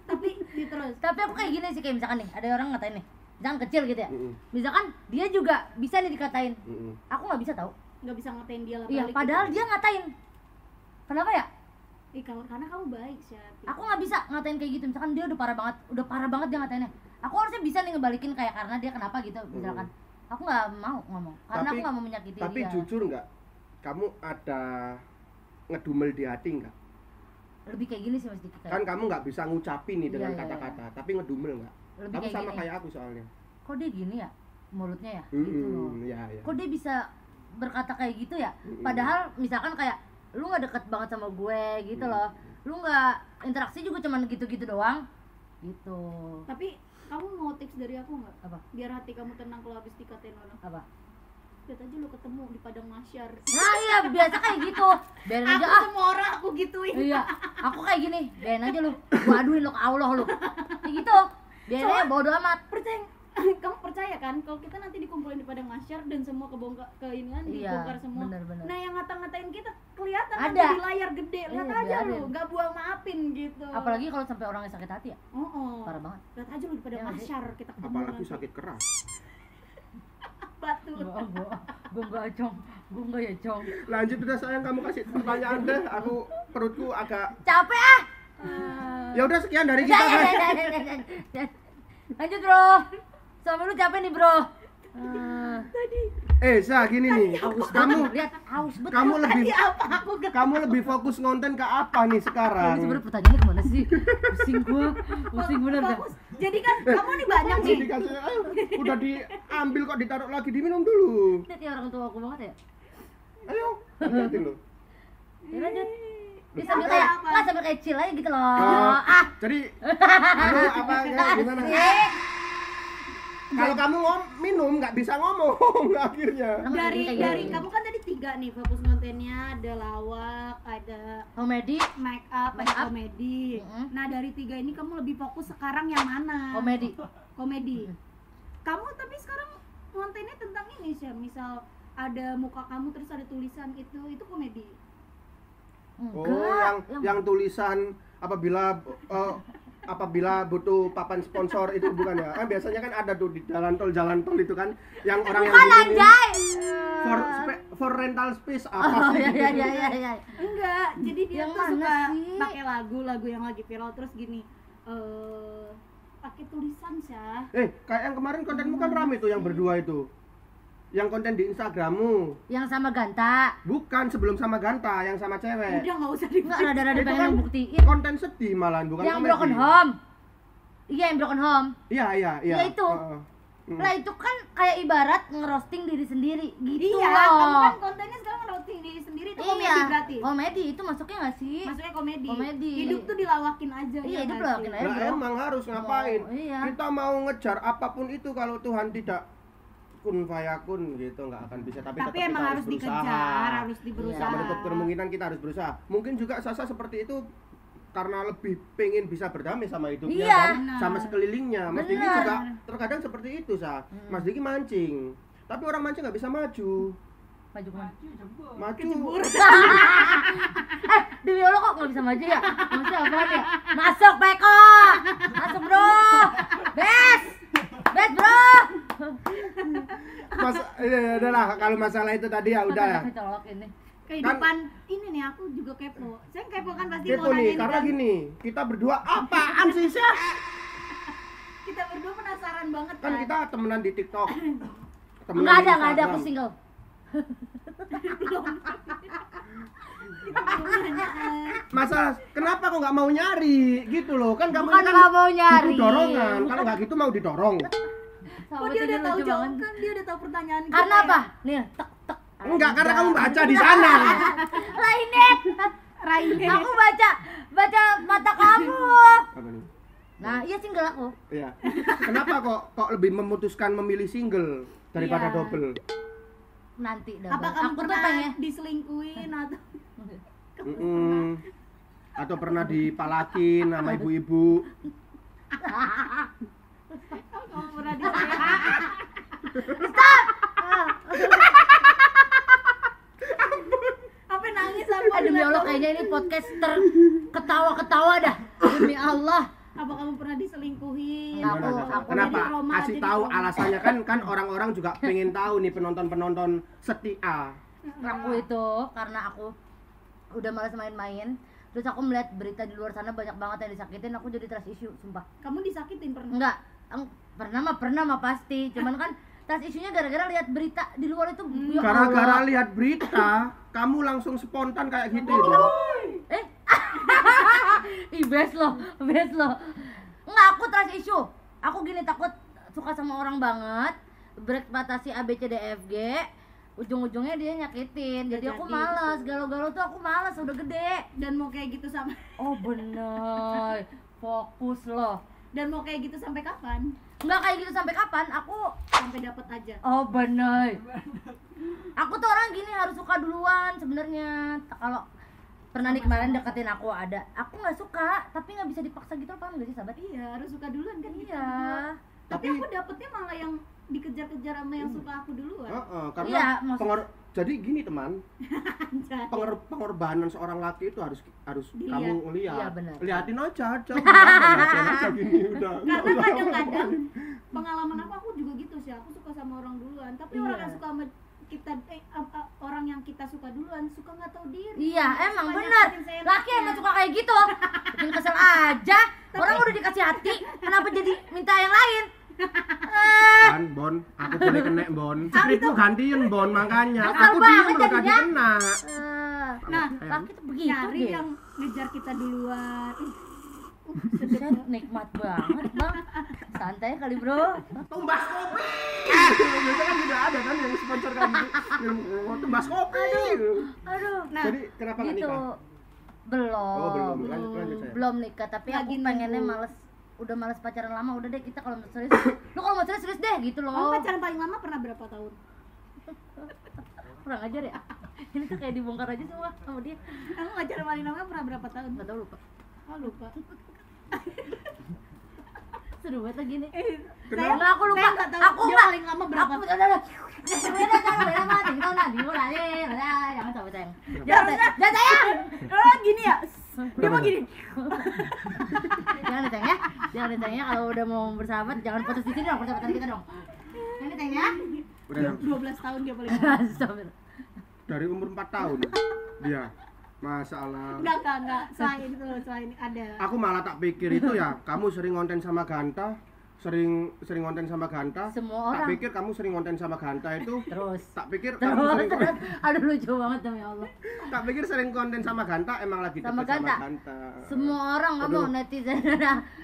Tapi terus tapi aku kayak gini sih, kayak misalkan nih ada orang ngatain nih, misalkan kecil gitu ya. Mm-mm. Misalkan dia juga bisa nih dikatain. Mm-mm. Aku nggak bisa tahu. nggak bisa ngatain dia lah. Iya, balik padahal gitu. dia ngatain. Kenapa ya? Karena kamu baik sih. Aku nggak bisa ngatain kayak gitu. Misalkan dia udah parah banget dia ngatainnya. Aku harusnya bisa nih ngebalikin kayak karena dia kenapa gitu misalkan. Aku nggak mau ngomong karena aku nggak mau menyakiti Tapi dia. jujur nggak, kamu ada ngedumel di hati nggak? Lebih kayak gini sih Mas Diki, Kan kayak kamu nggak bisa ngucapin nih dengan Iya, iya, kata-kata, tapi ngedumel nggak? lebih Kamu kayak sama gini. kayak aku soalnya. Kok dia gini ya mulutnya ya? Gitu loh. Iya, iya. Kok dia bisa berkata kayak gitu ya? Mm-mm. Padahal misalkan kayak lu nggak deket banget sama gue gitu loh. Lu nggak interaksi juga cuman gitu-gitu doang. Gitu. Tapi kamu mau tips dari aku nggak? Apa? Biar hati kamu tenang kalau habis dikatain orang. Apa? Lihat aja lu ketemu di padang mahsyar. Nah iya biasa kayak gitu. Biarin aja Aku ah. semua orang aku gituin. Iya, aku kayak gini, biarin aja lu, gua aduin lu ke Allah lu. Kayak gitu, biarin aja bodo amat. Percaya? Kamu percaya kan kalau kita nanti dikumpulin di padang mahsyar dan semua kebongkar keinginan Iya, dibongkar semua. bener-bener. Nah, yang ngata-ngatain kita kelihatan Ada. nanti di layar gede. Lihat Iya, aja biarin. lu, nggak buang maafin gitu. Apalagi kalau sampai orangnya sakit hati ya, Oh, parah banget. lihat aja lu di padang Iya nggak sih? mahsyar kita ketemu Apalagi nanti. sakit keras. Batu. Gua enggak cong, gua enggak ya cong. Lanjut udah sayang, kamu kasih pertanyaan deh. Aku perutku agak. Capek ah. Ya udah sekian dari Udah, kita ya, guys. ya. Lanjut bro, suami lu capek nih bro. Sa gini nih. Kamu Lihat haus betul. kamu lebih Apa aku kamu lebih fokus ngonten ke apa nih Ini sekarang? sebenarnya pertanyaannya kemana sih? Pusing bener dah. fokus? Jadi kan kamu nih banyak nih. Dikasih, udah diambil kok ditaruh lagi, diminum dulu. Lihat ya orang tua aku banget ya. Ayo, hati lo. Ya lanjut. Dia sambil kayak, sambil kayak chill aja gitu loh. Jadi, aduh apa ya, gimana? Kalau kamu minum nggak bisa ngomong akhirnya. Dari kamu kan tadi 3 nih fokus kontennya, ada lawak, ada komedi, make up, Make ada up. komedi. Mm-mm. Nah, dari 3 ini kamu lebih fokus sekarang yang mana? komedi. Komedi. Kamu tapi sekarang kontennya tentang ini sih, misal ada muka kamu terus ada tulisan itu komedi. Enggak. Yang tulisan apabila butuh papan sponsor itu bukan ya? Kan biasanya kan ada tuh di jalan tol itu kan yang orang yang bukan gini-gini. anjay. for rental space apa Oh sih? iya. Enggak, jadi dia Yang tuh mana suka sih? pakai lagu yang lagi viral terus gini. Pakai tulisan Syah. Kayak yang kemarin kontenmu kan rame tuh yang berdua itu. Yang konten di Instagrammu. Yang sama Ganta. Bukan sebelum sama Ganta, yang sama cewek. Udah enggak usah Enggak rada-rada Itu pengen kan ngebuktiin. konten sedih malahan, bukan Yang komedi. Broken Home. Iya, yang Broken Home. Iya. Ya itu. Lah itu kan kayak ibarat ngerosting diri sendiri gitu Iya, loh. kamu kan kontennya sekarang ngerosting diri sendiri itu komedi Iya, berarti. komedi itu masuknya nggak sih? Maksudnya komedi. Komedi. Hidup tuh dilawakin aja. Iya, ya hidup nggak dilawakin sih? aja. Lah bro. emang harus ngapain? Iya. Kita mau ngejar apapun itu kalau Tuhan tidak kun fayakun gitu nggak akan bisa. Tapi Tapi tetap emang kita harus berusaha. dikejar, harus Nggak diberusaha. menutup kemungkinan kita harus berusaha. Mungkin juga Sasa seperti itu karena lebih pengen bisa berdamai sama hidupnya Iya. dan sama sekelilingnya. Mas Diki Benar. juga terkadang seperti itu, Sa. Mas Diki mancing. Tapi orang mancing nggak bisa maju. Maju kemana? Maju. Demi Allah kok nggak bisa maju ya? Maksudnya apaan ya? Masuk Peko! Masuk bro! Bes bro! Mas, udahlah kalau masalah itu tadi ya udah. Aku colok ini. Kehidupan ini nih aku juga kepo. Saya kepo kan pasti Kepo mau nih, nanyain karena kan. gini, kita berdua apaan sih, Syah? Kita berdua penasaran banget Kan kita temenan di TikTok. Nggak di ada, Instagram. aku single. Masa kenapa kok nggak mau nyari gitu loh? Kan kamu Bukan ini kan nggak mau nyari. butuh dorongan. Kalau nggak gitu mau didorong. Oh dia udah tahu jawaban kan, dia udah tahu pertanyaan kita. Karena apa? Nih, tek. Enggak, karena kamu baca di sana. Lainnya. Raine. Aku baca mata kamu. Apa nih? Nah, iya single aku. Iya. Kenapa kok lebih memutuskan memilih single daripada Iya. double? Nanti dah. Apa kamu Aku tuh pernah pengen. diselingkuhin atau Atau pernah dipalakin sama ibu-ibu? kamu pernah di Apa nangis apa? Demi Allah kayaknya ini podcast ketawa-ketawa dah. Demi Allah. Apa kamu pernah diselingkuhin? Enggak, Gimana, aku- Sasa? aku Kenapa? jadi trauma, Kasih jadi tahu trauma. alasannya kan orang-orang juga pengen tahu nih penonton-penonton setia. Aku itu karena aku udah malas main-main. Terus aku melihat berita di luar sana banyak banget yang disakitin, aku jadi trust issue, sumpah. Kamu disakitin pernah? Enggak, pernah mah pasti. Cuman kan trust issue-nya gara-gara lihat berita di luar itu. Ya Gara-gara Allah. lihat berita, kamu langsung spontan kayak gitu. Ih, best loh. Enggak, aku trust issue. Aku gini takut suka sama orang banget, berekspektasi ABCDFG, ujung-ujungnya dia nyakitin. Jadi aku Jadi. malas, galau-galau tuh aku malas, udah gede. Dan mau kayak gitu sama Oh bener, fokus loh. dan mau kayak gitu sampai kapan? Enggak kayak gitu sampai kapan? Aku Sampai dapet aja. oh bener. Aku tuh orang gini harus suka duluan sebenarnya. Kalau pernah nih kemarin deketin aku ada, aku nggak suka, tapi nggak bisa dipaksa gitu, paham gak sih sahabat? Iya, harus suka duluan kan kita Iya. berdua. Tapi Tapi- aku dapetnya malah yang dikejar-kejar sama yang suka aku duluan. Karena Iya, maksud- jadi gini teman, Anjay. pengorbanan seorang laki itu harus Dilihat. kamu lihat. Iya, benar. Liatin aja, liatin aja gini udah. nggak Karena usah kadang-kadang ngapain. pengalaman aku juga gitu sih, aku suka sama orang duluan. Tapi Iya. orang yang suka sama kita orang yang kita suka duluan suka nggak tahu diri. Iya, emang Suka bener. nyakitin seenaknya. Laki emang suka kayak gitu. Bikin kesel aja. Orang udah dikasih hati, kenapa jadi minta yang lain? Kan, Bon, aku boleh kena, Bon. Skripmu gantiin, Bon, makanya. Kesel Aku banget diem loh tadi jadinya. kena. Nah, Laki tuh begitu nyari deh. yang ngejar kita duluan. Buset, nikmat banget bang. Santai kali bro. Tumbas kopi. Biasanya kan tidak ada kan yang sponsor kan yang tumbas kopi. Aduh. Nah, Jadi kenapa nggak Gitu. nikah? Belum. Oh, belum. Lanjut, saya. Belum nikah, tapi aku Lagi pengennya nunggu. males. Udah males pacaran lama, udah deh kita kalau mau serius. Lu kalau mau serius deh gitu kamu loh. pacaran paling lama pernah berapa tahun? Kurang ajar ya. Ini tuh kayak dibongkar aja semua sama dia. Kamu pacaran paling lama pernah berapa tahun? Enggak tahu lupa. Oh lupa. Seru banget lagi nih. Kenapa? Enggak, aku lupa. Saya nggak tahu Aku dia enggak. paling lama berapa. Aku udah. Jangan sampai sayang. Jangan sayang. Oh gini ya? Dia mau gini. Jangan ditanya ya. Jangan ditanya kalau udah mau bersahabat jangan putus di sini dong, persahabatan kita dong. Jangan ditanya. Brem. 12 tahun dia paling lama. Astagfirullah. Dari umur 4 tahun dia. Masalah. Enggak. Selain itu loh, selain ada. Aku malah tak pikir itu ya, kamu sering konten sama Ganta, sering konten sama Ganta. Semua Tak orang. pikir kamu sering konten sama Ganta itu. Terus. Tak pikir kamu sering Terus. Aduh lucu banget demi Allah. tak pikir sering konten sama Ganta emang lagi Sama deket sama Ganta. Ganta. Semua orang kamu Aduh. netizen.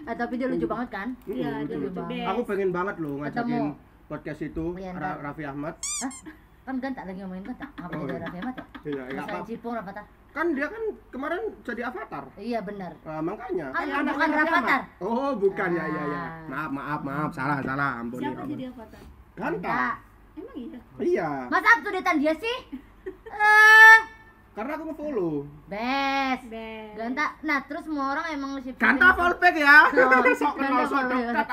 Tapi dia lucu banget kan? Iya, dia Betul. lucu deh. Aku pengen banget loh ngajakin Ketemu. podcast itu Iya, ntar. Raffi Ahmad. Hah? Kan Ganta lagi ngomongin Ganta. Apa Oh, jadi iya. Raffi Ahmad ya? Iya, enggak Masalah apa. Cipung Rafathar. Kan dia kan kemarin jadi avatar. Iya benar. Makanya Ah, anaknya bukan Raffi Rafathar. Ahmad. Oh, bukan ya ya ya. Ah. Maaf, salah. Ampun. Siapa ya, jadi ampun. avatar? Ganta. Emang iya? Iya. Masa updatean dia sih? Karena aku nge-follow. Best. Best. Ganta. Nah, terus semua orang emang sih. Ganta fallback ya. Oh, Sok kenal sok Ganta dekat.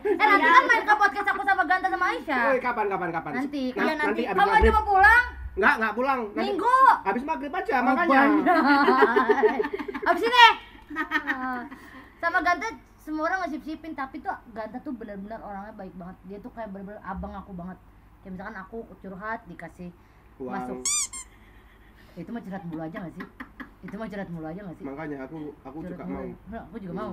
nanti kan main ke podcast aku sama Ganta sama Aisyah. Woi, kapan? Nanti. Nah, Iya nanti. abis Kamu aja maghrib. mau pulang? Enggak pulang. Nanti Minggu. habis maghrib aja Oh, makanya. bener. Abis ini. Sama Ganta semua orang ngesip-sipin, tapi tuh Ganta tuh benar-benar orangnya baik banget. Dia tuh kayak bener-bener abang aku banget. Kayak misalkan aku curhat dikasih Uang. masuk. Itu mah curhat mulu aja gak sih? Itu mah curhat mulu aja gak sih? Makanya aku Curhat juga mulu. mau. Nah, aku juga mau.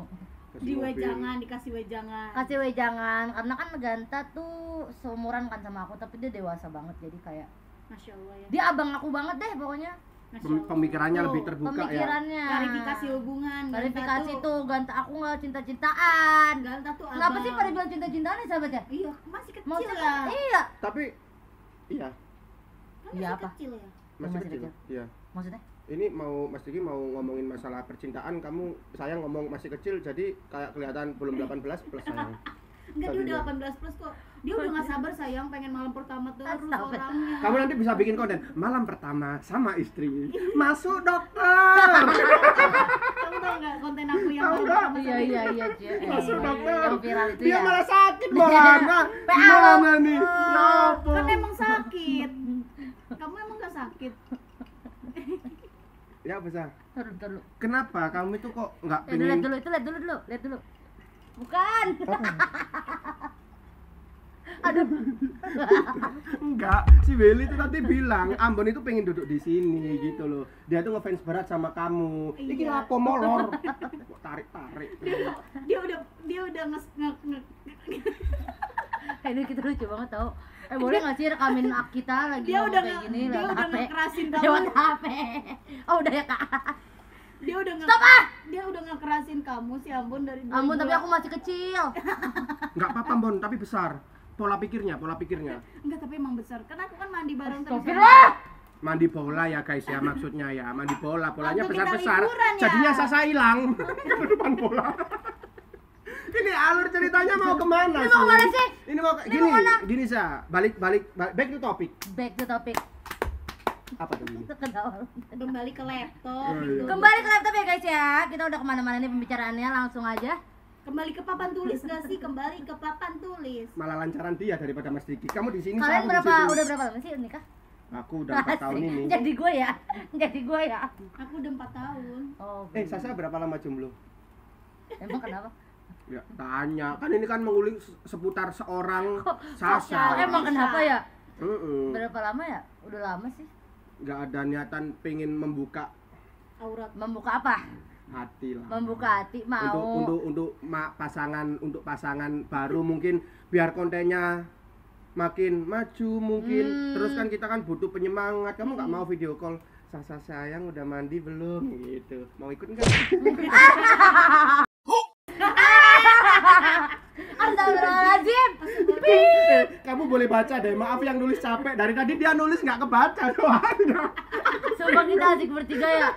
Kasih Di mobil. wejangan, dikasih wejangan. Kasih wejangan karena kan Ganta tuh seumuran kan sama aku, tapi dia dewasa banget jadi kayak Masya Allah ya. dia abang aku banget deh pokoknya. Masya Allah. Pemikirannya Tuh, lebih terbuka ya. Pemikirannya. Klarifikasi hubungan. Klarifikasi Ganta tuh Ganta aku nggak cinta-cintaan. Ganta tuh abang. Kenapa sih pada bilang cinta-cintaan ya sahabat ya? Iya, masih kecil Maksudnya ya. iya. Tapi iya, Kan Iya, masih apa? kecil ya. masih Masih kecil. kecil. Iya. Maksudnya? Ini Mas Diki mau ngomongin masalah percintaan, saya ngomong masih kecil jadi kayak kelihatan belum 18 plus sayang. Enggak, dia Tadinya. udah 18 plus kok. Dia udah gak sabar sayang, pengen malam pertama terus Astaga. orangnya. Kamu nanti bisa bikin konten malam pertama sama istri. Masuk dokter. Kamu tau gak konten aku yang Tahu malam nggak? pertama Iya sama iya istri? iya Cie. Masuk dokter. Yang viral itu Dia ya. malah sakit malah. Nah, gimana nih? Kenapa? Kan emang sakit. Kamu emang gak sakit? Ya bisa. Dulu. Kenapa kamu itu kok nggak Lihat pengen? dulu itu lihat dulu. Bukan. Aduh. Enggak, si Willy itu tadi bilang Ambon itu pengen duduk di sini gitu loh. Dia tuh ngefans berat sama kamu. Iki Iya. lapo molor. Kok tarik-tarik. Dia udah Ini kita lucu banget tau. Boleh nggak sih rekamin kita lagi dia ngomong udah kayak gini dia lewat udah HP? ngekerasin kamu. Lewat HP. Oh udah ya kak. Dia udah Stop ah! Dia udah ngekerasin kamu si Ambon dari dulu. Ampun tapi aku masih kecil. Enggak apa-apa, Bon, tapi besar. Pola pikirnya. Enggak, tapi emang besar. Kan aku kan mandi bareng terus. Astagfirullah. Mandi bola ya guys ya maksudnya ya. Mandi bola, bolanya Waktu kita besar-besar. liburan ya. Jadinya Sasa hilang. Ke depan bola. Ini alur ceritanya mau kemana Ini mau kemana sih? Ini mau Ini mau kemana? gini Sa. Balik back to topic. Back to topic. Apa tuh ini? Ketawa. Kembali ke laptop Oh, gitu. iya. Kembali ke laptop ya guys ya. Kita udah kemana-mana nih pembicaraannya langsung aja. Kembali ke papan tulis gak sih? Kembali ke papan tulis. Malah lancaran dia daripada Mas Diki. Kamu di sini. Kalian kamu di berapa? situ. Udah berapa lama sih nikah? Aku udah 4 tahun Asik. ini. Jadi gue ya. Jadi gue ya. Aku udah 4 tahun. Oh. Sasa berapa lama jomblo? Emang kenapa? Ya, tanya. Kan ini kan mengulik seputar seorang Sasa. Sasa. Emang kenapa ya? Heeh. Berapa lama ya? Udah lama sih. Nggak ada niatan pengen membuka Aurat. Membuka apa? hati lah. Membuka hati mau. Untuk pasangan baru mungkin biar kontennya makin maju mungkin. Terus kan kita kan butuh penyemangat. Kamu nggak mau video call? Sasa sayang udah mandi belum gitu. Mau ikut nggak? Astagfirullahaladzim. Kamu boleh baca deh. Maaf yang nulis capek. Dari tadi dia nulis nggak kebaca doanya. Sumpah kita asik bertiga ya.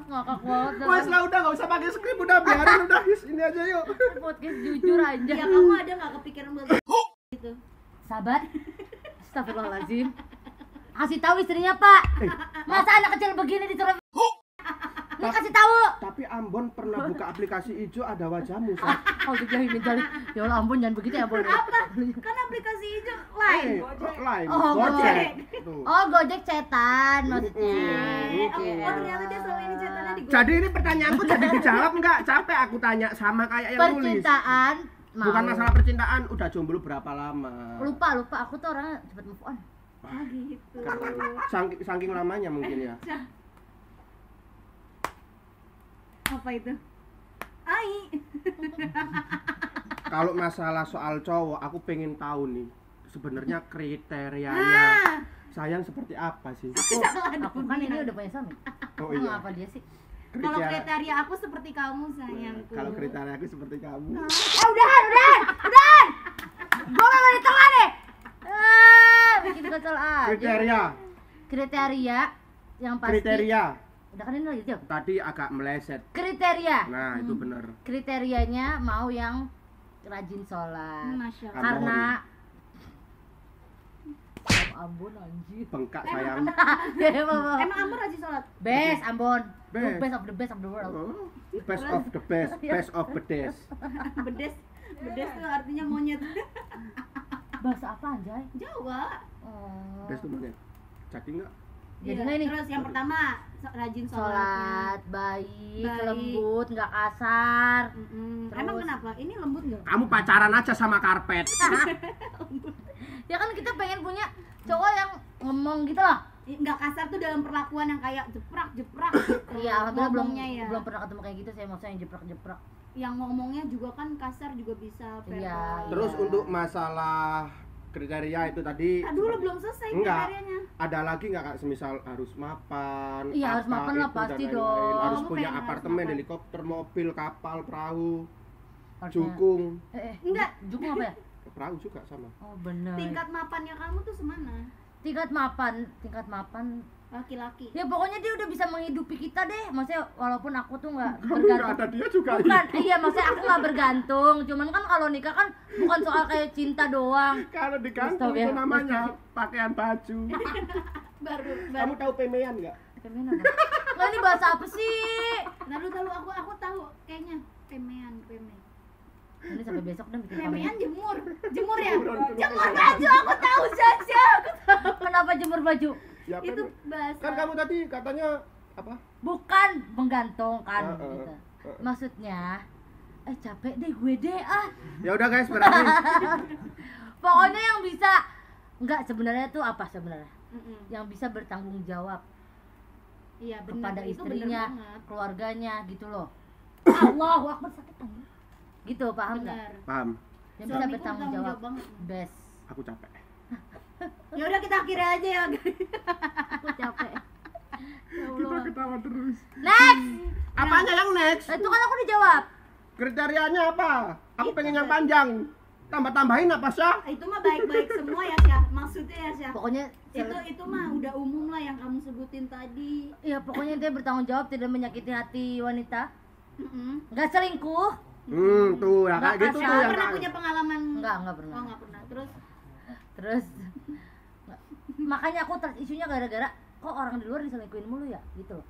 Ngakak banget. Wes lah udah nggak usah pakai skrip udah biarin udah ini aja yuk. Podcast jujur aja. Ya kamu ada gak kepikiran buat gitu? Sahabat. Astagfirullahaladzim. Kasih tahu istrinya, Pak. Masa anak kecil begini disuruh. Nih kasih tahu. Tapi Ambon pernah buka aplikasi hijau ada wajahmu. Sa. Oh, jadi ya Allah ampun jangan begitu ya, Bon. Kan aplikasi hijau lain. Lain. Oh, Gojek. Tuh. Oh, Gojek cetan maksudnya. Oh ternyata dia selama ini catatannya di Jadi ini pertanyaanku jadi dijawab nggak? Capek aku tanya sama kayak yang nulis. Percintaan Bukan masalah percintaan, udah jomblo berapa lama? Lupa aku tuh orangnya cepet move on. Oh gitu. Saking lamanya mungkin ya. Apa itu? Ai. Kalau masalah soal cowok, aku pengen tahu nih sebenarnya kriterianya sayang seperti apa sih? Aku kan ini udah punya suami. Oh iya. Apa dia sih? Kalau kriteria aku seperti kamu sayangku. Kalau kriteria aku seperti kamu. Udahan. Gua memang di tengah deh. Bikin kesel aja. Kriteria yang pasti. Kriteria. Udah kan ini lagi jawab. Tadi agak meleset. Kriteria. Nah, itu benar. Kriterianya mau yang rajin sholat. Masya Allah. Karena Ambon anjir. Bengkak sayang. Emang Ambon rajin sholat? Best Ambon. Best. Best of the best of the world. Oh, best of the best, best of the best. Bedes tuh artinya monyet. Bahasa apa anjay? Jawa. Oh. Best tuh mana? Jadi enggak? Jadi Iya, nggak ini? terus yang pertama rajin sholatnya. Sholat, baik, Baik. lembut, nggak kasar. Terus. Emang kenapa? Ini lembut nggak? Kamu pacaran aja sama karpet. Ya kan kita pengen punya cowok yang ngomong gitu loh. Nggak kasar tuh dalam perlakuan yang kayak jeprak gitu. Iya, alhamdulillah belum Ngomongnya ya. belum pernah ketemu kayak gitu saya, maksudnya yang jeprak-jeprak. Yang ngomongnya juga kan kasar juga bisa verbal. Iya. Terus untuk masalah kriteria itu tadi Dulu belum selesai enggak. kriterianya. Ada lagi nggak kak semisal harus mapan? Iya, harus apa mapan lah, itu, pasti dan lain-lain. dong. Harus Kamu punya pengen harus apartemen, mapan. helikopter, mobil, kapal, perahu, Harusnya- jukung. Enggak. Jukung apa ya? Perahu juga sama. Oh benar. Tingkat mapannya kamu tuh semana? Tingkat mapan. Laki-laki. Ya pokoknya dia udah bisa menghidupi kita deh. Maksudnya walaupun aku tuh nggak Kamu nggak bergantung. ada dia juga. Bukan, iya maksudnya aku nggak bergantung. Cuman kan kalau nikah kan bukan soal kayak cinta doang. Kalau di kantor Stop ya. itu namanya pakaian baju. Baru. Kamu tahu pemean nggak? Pemean apa? Nggak, ini bahasa apa sih? Lalu aku tahu kayaknya pemean. Ini sampai besok dan bikin Pemean kamu. jemur ya? Jemur baju aku tahu Sasha. Kenapa jemur baju? Ya, Itu bahasa. kan kamu tadi katanya apa? Bukan menggantungkan Heeh. gitu. Maksudnya capek deh gue deh ah. Ya udah guys, berarti Pokoknya yang bisa enggak sebenarnya tuh apa sebenarnya? Mm-mm. Yang bisa bertanggung jawab Iya benar. kepada Itu benar istrinya, banget. keluarganya gitu loh. Allahu Akbar sakit anjing. Gitu, paham enggak? Benar. paham. Yang bisa Suamiku bertanggung bertanggung jawab. jawab banget. Best. Aku capek. Ya udah kita akhiri aja ya guys. Aku capek. Ya Kita Allah. ketawa terus. Next. Apanya yang next? Itu kan aku dijawab. Kriterianya apa? Aku pengen yang panjang. Tambah-tambahin apa sih? Itu mah baik-baik semua ya Syah. Maksudnya ya Syah. Pokoknya Itu mah udah umum lah yang kamu sebutin tadi. ya pokoknya dia bertanggung jawab, tidak menyakiti hati wanita, Mm-mm. nggak selingkuh. Tuh ya Nggak kayak gitu tuh kasar. yang Pernah punya pengalaman? Enggak pernah. Oh nggak pernah. Terus makanya aku isunya gara-gara kok orang di luar diselingkuhin mulu ya gitu loh.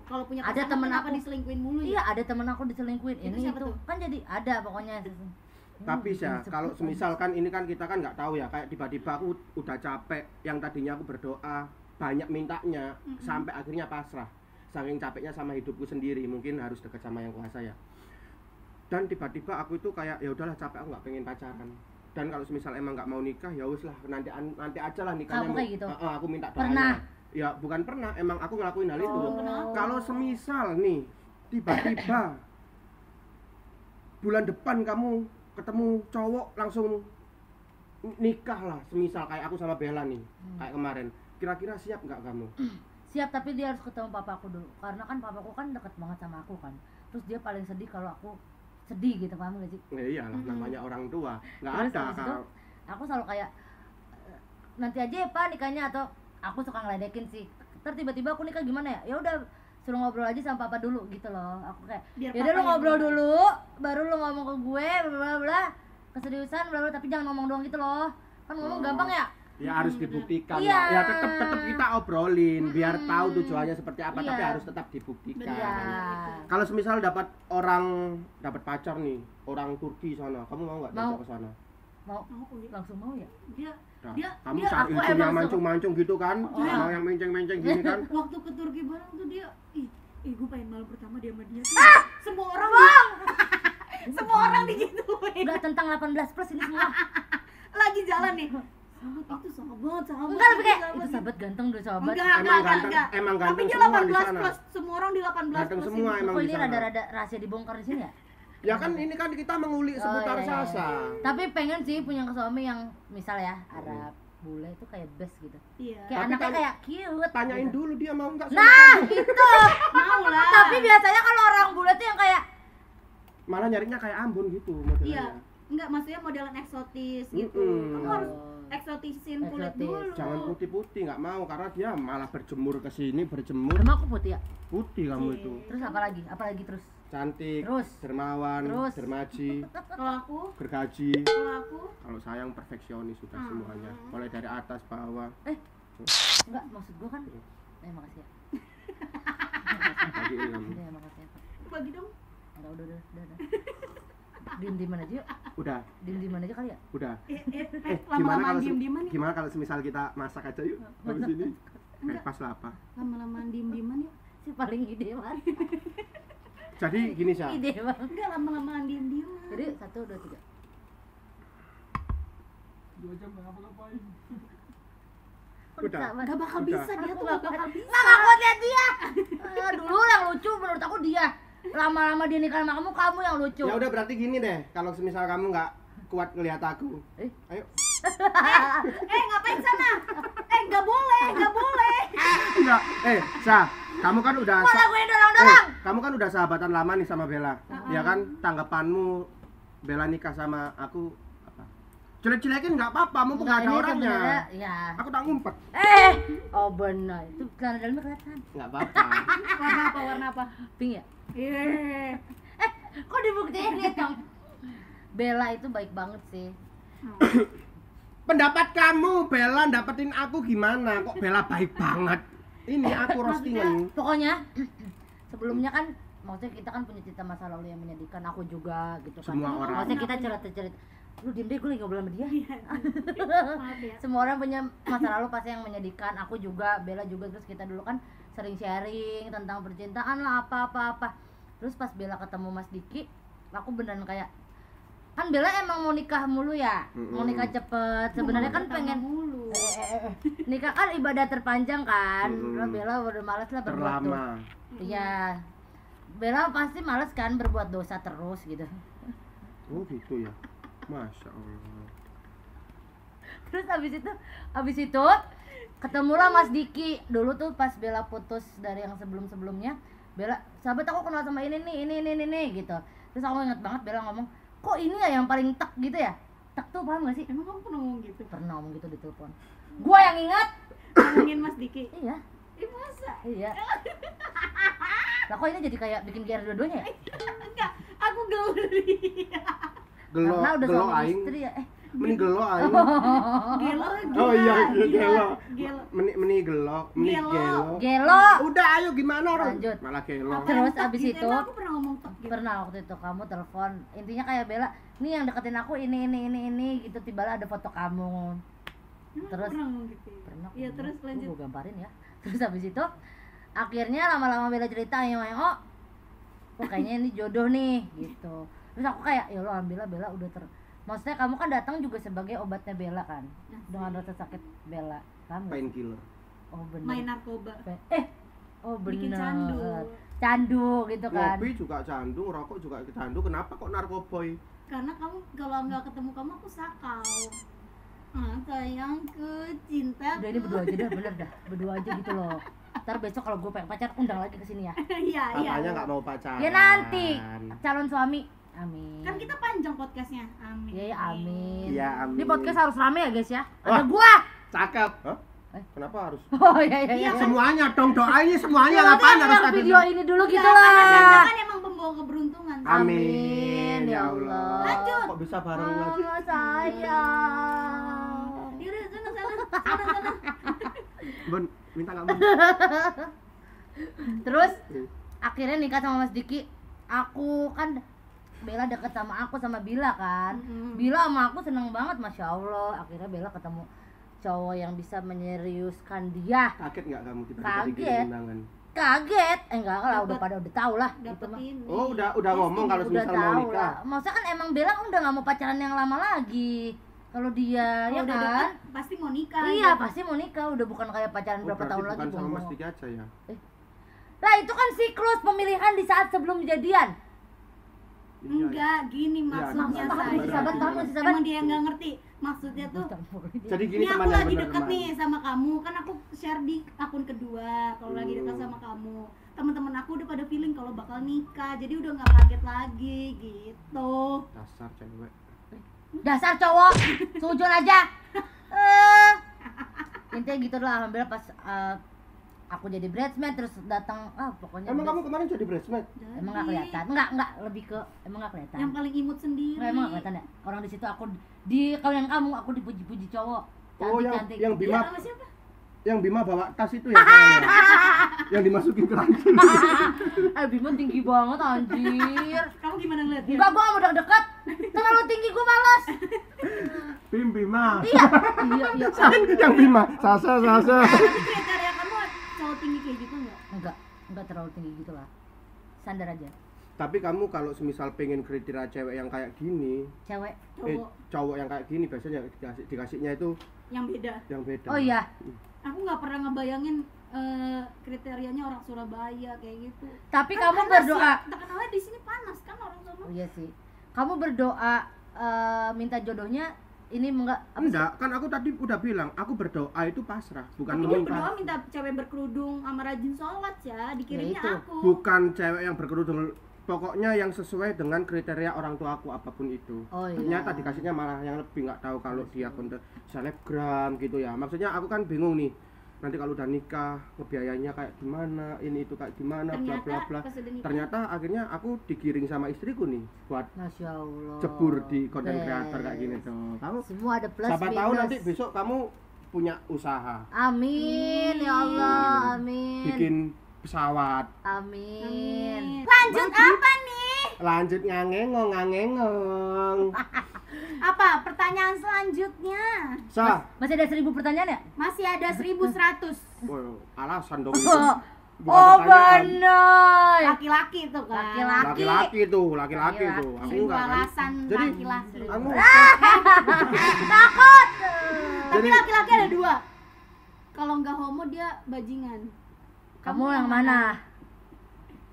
Kalau punya Ada pasangan temen kenapa aku. diselingkuhin mulu Iya, ya? ada temen aku diselingkuhin Itu ini siapa itu tuh? kan jadi ada pokoknya. Tapi sih kalau semisalkan ini kan kita kan nggak tahu ya, kayak tiba-tiba aku udah capek, yang tadinya aku berdoa banyak mintanya sampai akhirnya pasrah, saking capeknya sama hidupku sendiri, mungkin harus dekat sama yang kuasa ya. Dan tiba-tiba aku itu kayak ya udahlah capek, aku nggak pengen pacaran. Dan kalau semisal emang nggak mau nikah ya wis lah, nanti aja lah nikahnya. Kamu kayak gitu? Aku minta doanya. Pernah? Ya bukan pernah, emang aku ngelakuin hal itu. Oh. Kalau semisal nih tiba-tiba bulan depan kamu ketemu cowok langsung nikah lah, semisal kayak aku sama Bella nih, kayak kemarin, kira-kira siap nggak kamu? Siap, tapi dia harus ketemu papaku dulu karena kan papaku kan deket banget sama aku kan. Terus dia paling sedih kalau aku sedih gitu, paham gak sih? Ya iyalah, namanya orang tua, nggak Terus ada habis itu, kalau aku selalu kayak nanti aja ya Pak nikahnya, atau aku suka ngeledekin sih. Ntar tiba-tiba aku nikah gimana ya? Ya udah suruh ngobrol aja sama papa dulu gitu loh. Aku kayak Biar ya udah lu papa yang ngobrol ngomong. dulu baru lu ngomong ke gue bla bla bla, keseriusan bla bla, tapi jangan ngomong doang gitu loh. Kan ngomong gampang ya. ya harus dibuktikan Iya. lah. Ya tetap kita obrolin biar tahu tujuannya seperti apa, tapi Iya. harus tetap dibuktikan. Iya. Kalau semisal dapat pacar nih, orang Turki sana, kamu mau nggak Mau. diajak ke sana? Mau Aku kuliah. langsung mau ya? Nah, Dia- kamu dia- cari aku ujung yang emang mancung-mancung gitu kan, Iya. mau yang menceng-menceng gini kan. Waktu ke Turki bareng tuh dia, gue pengen malam pertama dia sama dia. Ah! Semua orang Semua orang digituin. Udah tentang 18 plus ini semua. Lagi jalan nih. Sahabat itu sahabat. Enggak lebih kayak itu sahabat ganteng dulu sahabat. Enggak. Emang Tapi ganteng dia semua di 18 sana. plus. Semua orang di 18 Ganteng plus. semua ini. emang Kok di ini sana. rada-rada rahasia dibongkar di sini ya? Ya kan ini kan kita mengulik seputar iya, iya. Sasa. Tapi pengen sih punya suami yang misal ya Arab, bule itu kayak best gitu. Iya. Kayak Tapi anaknya kan kayak cute. Tanyain gitu. dulu dia mau nggak sama Nah, kamu. itu. Mau lah. Tapi biasanya kalau orang bule tuh yang kayak Malah nyarinya kayak Ambon gitu modelnya. Iya. Enggak, maksudnya modelan eksotis gitu. Mm-mm. Kamu harus eksotisin kulit Eksotis. dulu. Jangan putih-putih, nggak mau karena dia malah berjemur ke sini, berjemur emang aku putih ya. putih kamu Iya. itu. Terus apa lagi? Apa lagi terus? Cantik, Terus? dermawan, Terus? dermaji, Kalau aku, gergaji. kalau aku Kalau sayang perfeksionis sudah Hmm. semuanya, mulai dari atas bawah. Enggak, maksud gua kan makasih ya. Bagiin kamu. Iya, makasih ya. bagi dong. Enggak, udah. Diem-dieman aja yuk. Udah, Diem-dieman aja kali ya. udah. Lama-lama Gimana kalau diem-dieman yuk. gimana kalau semisal kita masak aja yuk habis ini? Pas lah apa? Lama-lama diem-dieman yuk. Si paling ide banget. Jadi gini Syah. Ide banget. Enggak lama-lama diem-dieman. Jadi 1, 2, 3. 2 jam nggak ngapa-ngapain. Udah. Gak bakal Udah. bisa, dia tuh gak bakal bisa. Nggak kuat lihat dia. Dulu yang lucu menurut aku dia. Lama-lama dia nikah sama kamu yang lucu. Ya udah berarti gini deh, kalau semisal kamu nggak kuat ngelihat aku, ayo. Ngapain sana? Gak boleh. Enggak, Syah, kamu kan udah Malah gue dorong-dorong. kamu kan udah sahabatan lama nih sama Bella. Ya kan tanggapanmu Bella nikah sama aku apa? Jelek-jelekin nggak apa-apa, mumpung nggak ada Ini orangnya. sebenarnya, ya. Aku tak ngumpet. Oh benar. Itu celana dalamnya kelihatan. Nggak apa-apa. Warna apa? Pink ya? Iya. Kok dibuktiin lihat dong. Bella itu baik banget sih. Pendapat kamu Bella dapetin aku gimana? Kok Bella baik banget? Ini aku roastingan. Pokoknya sebelumnya kan maksudnya kita kan punya cerita masa lalu yang menyedihkan, aku juga gitu kan. Semua orang. Maksudnya kita cerita-cerita. Lu diem deh, gue lagi ngobrol sama dia. Maaf ya. Semua orang punya masa lalu pasti yang menyedihkan, aku juga, Bella juga. Terus kita dulu kan sering sharing tentang percintaan lah, apa. Terus pas Bella ketemu Mas Diki, aku beneran kayak, kan Bella emang mau nikah mulu ya, mau nikah cepet. Sebenarnya kan pengen mulu. nikah kan ibadah terpanjang kan. Mm-mm. Terus Bella udah males lah berbuat Terlama. dosa. Iya, Bella pasti males kan berbuat dosa terus gitu. Oh gitu ya. Masya Allah. Terus abis itu ketemulah Mas Diki. Dulu tuh pas Bella putus dari yang sebelumnya, Bella, sahabat aku kenal sama ini gitu. Terus aku inget banget Bella ngomong, kok ini ya yang paling tek gitu ya? Tek tuh paham gak sih? Emang kamu pernah ngomong gitu? Pernah ngomong gitu di telepon. Gua yang ingat. Ngomongin Mas Diki? Iya. Masa? Iya. Lah kok ini jadi kayak bikin GR dua-duanya ya? Enggak, aku geli. Gelo, Karena udah gelo suami aing. istri ya. Meni gelo aing. Gelo. Oh iya, gila. gelo. Gelo. Meni gelo, meni Gelo. gelo. Gelo. Udah ayo gimana Ron? Lanjut. Malah gelo. Terus Tek abis gitu. itu Emang aku pernah ngomong tek gitu. pernah waktu itu kamu telepon, intinya kayak Bella, nih yang deketin aku ini gitu, tiba-tiba ada foto kamu. Emang Terus- aku pernah ngomong gitu. Pernah. Iya, terus lanjut. Gue gamparin ya. Terus habis itu akhirnya lama-lama Bella cerita oh kayaknya ini jodoh nih gitu. Terus aku kayak ya Allah, alhamdulillah Bella udah maksudnya kamu kan datang juga sebagai obatnya Bella kan, dengan rasa sakit Bella. Kamu Painkiller. oh bener. Main narkoba. Oh Bikin bener. candu. Candu gitu kan. Kopi juga candu, rokok juga candu. Kenapa kok narkoboy? Karena kamu kalau nggak ketemu kamu aku sakau. Sayangku, cinta. Udah ini berdua aja dah, bener dah. Berdua aja gitu loh. Ntar besok kalau gue pengen pacar undang lagi ke sini ya. Iya. Katanya nggak mau pacaran. Ya nanti calon suami. Amin. Kan kita panjang podcastnya. Amin. Iya, amin. Iya, amin. Ini podcast harus rame ya guys ya. Wah. Ada gua. Cakep. Hah? Kenapa harus? Oh iya iya. Iya, iya. Semuanya dong, doanya semuanya Ya, ngapain nanti harus yang ada video di- ini dulu Iya, gitu karena lah. Sandra kan emang pembawa keberuntungan. Amin Ya ya Allah. Allah. Lanjut. Kok bisa bareng lagi? Mama sayang. Yaudah, sana. Bun, minta nggak Bun? Terus akhirnya nikah sama Mas Diki. Aku kan Bella deket sama aku sama Bila kan. Mm-mm. Bila sama aku seneng banget, masya Allah. Akhirnya Bella ketemu cowok yang bisa menyeriuskan dia. Kaget nggak kamu tiba-tiba Kaget. dikirim undangan? Kaget. Enggak lah, udah Dapet- pada udah tahu lah gitu Dapet mah. ini. Oh, udah ngomong kalau Udah misal mau tahu nikah. lah. Maksudnya kan emang Bella udah nggak mau pacaran yang lama lagi. Kalau dia Kalau ya udah kan. deket, pasti mau nikah. Iya, gitu. pasti mau nikah, udah bukan kayak pacaran Oh, berapa berarti tahun lagi. bukan sama bohong. Mas Diki aja ya. Lah itu kan siklus pemilihan di saat sebelum jadian. Iya. Enggak, gini Iya, maksudnya maksudnya Maksudnya saya. masih sahabat kamu, masih sahabat. Emang dia nggak ngerti. Maksudnya tuh Jadi gini ini aku teman yang lagi bener, deket teman. nih sama kamu, kan aku share di akun kedua kalau lagi dekat sama kamu. Teman-teman aku udah pada feeling kalau bakal nikah, jadi udah nggak kaget lagi gitu. Dasar cewek. Dasar cowok, sujud aja. Intinya gitu lah, alhamdulillah pas aku jadi bridesmaid terus datang pokoknya Emang kamu kemarin jadi bridesmaid? emang nggak kelihatan, nggak lebih ke emang nggak kelihatan. Yang paling imut sendiri. Nggak, emang nggak kelihatan ya. Orang di situ aku di kawinan kamu aku dipuji-puji cowok. Oh, Cantik-cantik. yang Iya, Bima, sama siapa? yang Bima bawa tas itu ya kayaknya. Yang dimasukin ke ranjang. Bimo tinggi banget anjir. Kamu gimana ngeliatnya? Enggak, gua mau deket. Terlalu tinggi gua males. Bima. Iya. Iya. Yang Bima, Sasa. Tapi kriteria kamu cowok tinggi kayak gitu nggak? Enggak terlalu tinggi gitu lah. Sandar aja. Tapi kamu kalau semisal pengen kriteria cewek yang kayak gini, Cewek. cowok yang kayak gini biasanya dikasihnya itu Yang beda. yang beda. Oh iya. Aku nggak pernah ngebayangin kriterianya orang Surabaya kayak gitu. Tapi Kan kamu panas berdoa. ya, terkenalnya di sini panas kan orang sono. Oh iya sih. Kamu berdoa minta jodohnya ini enggak apa sih? Enggak, kan aku tadi udah bilang, aku berdoa itu pasrah, bukan Aku meminta. berdoa minta cewek berkerudung sama rajin sholat ya, dikirimnya itu. aku. Bukan cewek yang berkerudung, pokoknya yang sesuai dengan kriteria orang tua aku apapun itu. Oh iya. Ternyata dikasihnya malah yang lebih, nggak tahu kalau dia konten selebgram gitu ya. Maksudnya aku kan bingung nih. Nanti kalau udah nikah, ngebiayainya kayak gimana, ini itu kayak gimana, bla bla bla. pas udah nikah, Ternyata akhirnya aku digiring sama istriku nih buat Masya Allah. jebur di konten Best. kreator kayak gini tuh. Kamu Semua ada plus siapa minus. tahu nanti besok kamu punya usaha, Amin ya Allah, amin. bikin pesawat. Amin. Lanjut apa nih? Lanjut ngangengong. Apa pertanyaan selanjutnya? Sah. Masih ada 1000 pertanyaan ya? Masih ada 1100. Oh, alasan dong itu. Oh, Bukan pertanyaan. benar. Laki-laki tuh kan. Laki-laki. Laki-laki tuh. Aku Seribu enggak kan. alasan Jadi, laki-laki. Kamu Takut. Tapi jadi laki-laki ada dua. Kalau nggak homo dia bajingan. Kamu yang mana?